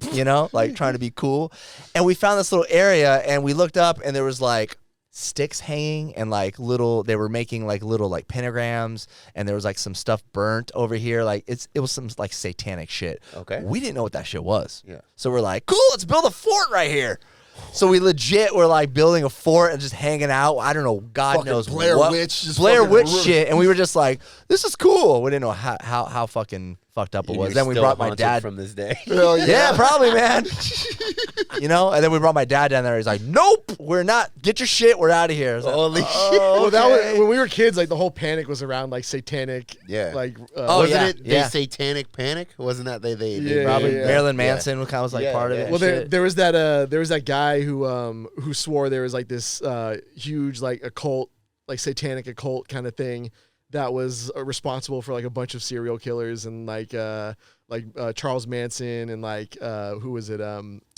like trying to be cool. And we found this little area, and we looked up, and there was like sticks hanging and like they were making like little like pentagrams, and there was like some stuff burnt over here. Like it was some like satanic shit. Okay. We didn't know what that shit was. Yeah. So we're like, cool, let's build a fort right here. So we legit were like building a fort and just hanging out. I don't know, God Fucking knows Blair what. Witch, just Blair fucking Witch ruin- shit. And we were just like, this is cool. We didn't know how fucking fucked up it was. You're Then we still brought my haunted dad. from this day. Hell Yeah, probably, man. And then we brought my dad down there. He's like, nope, we're not. Get your shit. We're out of here. I was like, Holy shit! Well, that okay. was when we were kids. Like the whole panic was around like satanic. Yeah. Like Oh, Wasn't yeah, it yeah. they satanic panic? Wasn't that they Yeah, Probably yeah. Marilyn Manson kind of was like Yeah, part of yeah. it. Well, and there shit. was that guy who swore there was like this huge like occult, like satanic occult kind of thing that was responsible for like a bunch of serial killers and like Charles Manson and like who was it?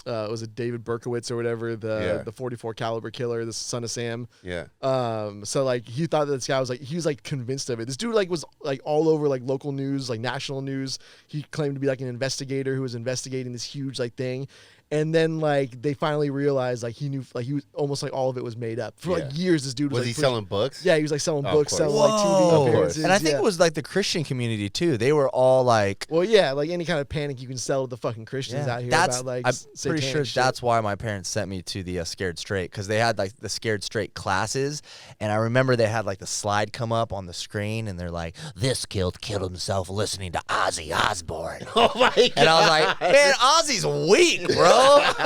Was it David Berkowitz or whatever, the 44 caliber killer, the son of Sam? Yeah. So like he thought that this guy was like, he was like convinced of it. This dude like was like all over like local news, like national news. He claimed to be like an investigator who was investigating this huge like thing. And then like they finally realized like he knew like he was almost like all of it was made up. For like years this dude was Was like he selling books? Yeah, he was like selling Of books, course. selling like Whoa. TV appearances. And I think yeah. it was like the Christian community too. They were all like, Well, yeah, like any kind of panic you can sell to the fucking Christians out here that's about like I'm pretty satanic sure shit. that's why my parents sent me to the Scared Straight, because they had like the Scared Straight classes, and I remember they had like the slide come up on the screen, and they're like, "This killed himself listening to Ozzy Osbourne," Oh my god! and I was like, "Man, Ozzy's weak, bro.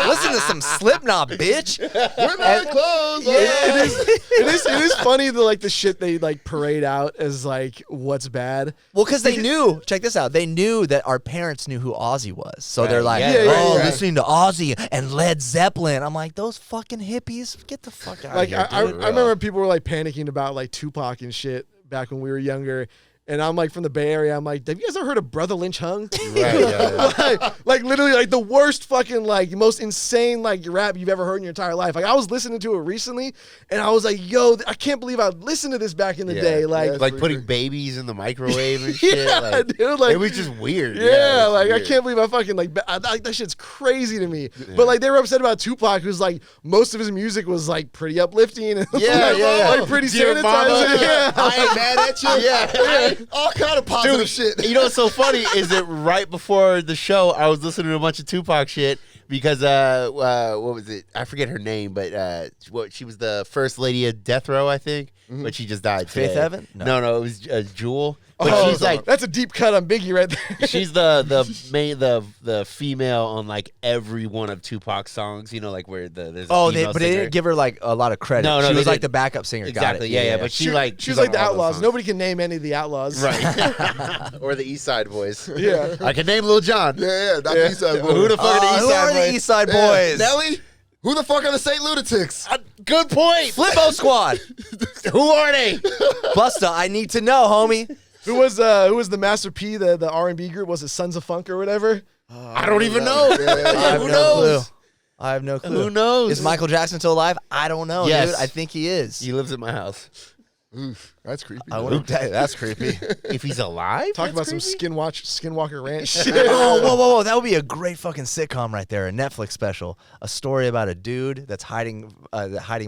Listen to some Slipknot, bitch." We're not close. Yeah, it is funny the shit they like parade out as like what's bad. Well, because they knew. Check this out. They knew that our parents knew who Ozzy was, so they're like, Yeah, "Oh, yeah. listening to Ozzy and Led Zeppelin." I'm like, those fucking hippies, get the fuck out Like of here, I dude. remember people were like panicking about like Tupac and shit back when we were younger. And I'm like from the Bay Area. I'm like, have you guys ever heard of Brother Lynch Hung? Right, yeah. like literally like the worst fucking like most insane like rap you've ever heard in your entire life. Like I was listening to it recently, and I was like, yo, I can't believe I listened to this back in the Yeah. day. Like, Like putting babies in the microwave and shit. yeah, like, dude. Like it was just weird. Yeah, it was like I weird. can't believe I fucking like that shit's crazy to me. But like they were upset about Tupac, who's like most of his music was like pretty uplifting and like pretty Dear sanitizing. mama, Yeah. I ain't mad at you. Yeah. All kind of positive shit. You know what's so funny is that right before the show, I was listening to a bunch of Tupac shit because what was it? I forget her name, but she was the first lady of Death Row, I think, but she just died. Faith today. Evan? No, it was Jewel. But Oh, she's like that's a deep cut on Biggie right there. she's the female on like every one of Tupac's songs. You know, like where there's a Oh, female but they singer. didn't give her like a lot of credit. No, she they was like didn't. the backup singer. Exactly. Got it. Yeah. But she like she was like the on all those Outlaws. songs. Nobody can name any of the Outlaws. Right. Or the East Side Boys. Yeah. I can name Lil Jon. Yeah, not the East Side Boys. Who the fuck are the East Who Side are the Boys? East Side Yeah. Boys? Nelly? Who the fuck are the St. Lunatics? Good point. Flippo Squad. Who are they? Busta, I need to know, homie. Who was the Master P, the R&B group? Was it Sons of Funk or whatever? I don't even know. I have Who no knows? clue. I have no clue. Who knows? Is Michael Jackson still alive? I don't know, Yes. dude. I think he is. He lives at my house. Oof, that's creepy. I wouldn't tell you. That's creepy. If he's alive, Talk about that's some creepy? Skinwalker Ranch shit. Oh, whoa. That would be a great fucking sitcom right there. A Netflix special. A story about a dude that's hiding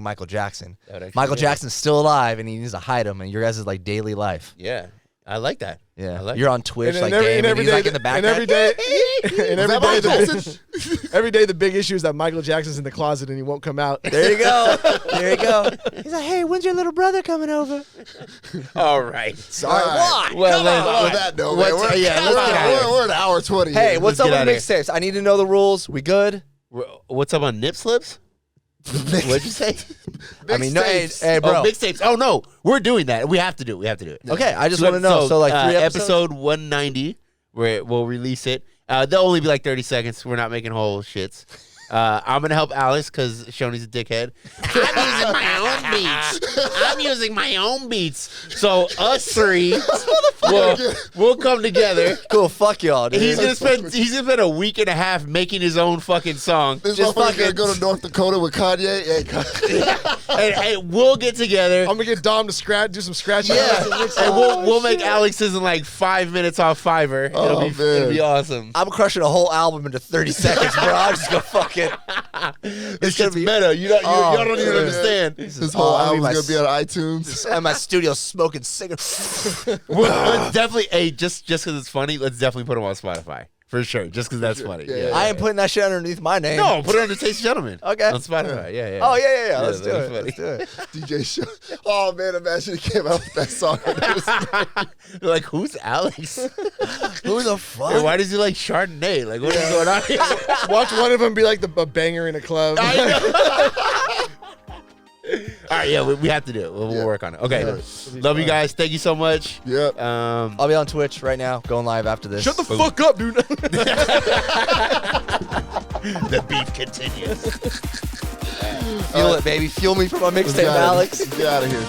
Michael Jackson. That would actually Michael be Jackson's still alive, and he needs to hide him, and your guys' like daily life. Yeah, I like that. Yeah. I like You're that. on Twitch, And like every- Dave, and and every he's day like in the back. and every day, and every that day, Michael every day the big issue is that Michael Jackson's in the closet and he won't come out. There you go. There you go. He's like, hey, when's your little brother coming over? All right. Sorry, All why? right. Well, then, Well, with that note, What's- man, we're, yeah, let's get out of here. we're at hour 20. Hey, here. what's Let's up get with outta here. mixtapes? I need to know the rules. We good? What's up on nip slips? What'd you say? I mean, no, hey, Mixtapes. hey, bro. Oh, mixtapes. Oh no, we're doing that. We have to do it. We have to do it. Okay, I just want to know. So, like, 3 episodes? episode 190, where we'll release it. They'll only be like 30 seconds. We're not making whole shits. I'm gonna help Alex because Shoney's a dickhead. I'm using my own beats. So us three we'll come together. Cool, fuck y'all, dude. He's gonna spend a week and a half making his own fucking song. This Just motherfucker fucking gonna go to North Dakota with Kanye. Hey, and we'll get together. I'm gonna get Dom to do some scratching. Yeah, and we'll make Alex's in like 5 minutes off Fiverr. Oh, It'll be awesome. I'm crushing a whole album into 30 seconds, bro. I'm just gonna fuck it. This shit's meta. Y'all don't even understand. This whole album's gonna be on iTunes. I'm in my studio smoking cigarettes. Let's definitely, just because it's funny, let's definitely put them on Spotify. For sure, just because that's funny. Yeah. I ain't putting that shit underneath my name. No, put it under Taste Gentleman. Okay. On Spotify. Yeah. Oh, yeah. Let's do that'd it. be Let's do it. DJ Show. Oh man, imagine he came out with that song. They're like, who's Alex? Who the fuck? Hey, why does he like Chardonnay? Like, what is going on here? Watch one of them be like a banger in a club. All right, yeah, we have to do it. We'll work on it. Okay, love you guys. Thank you so much. Yep. I'll be on Twitch right now, going live after this. Shut the fuck up, dude. The beef continues. Feel it, baby. Fuel me for my mixtape, Alex. Get out of here.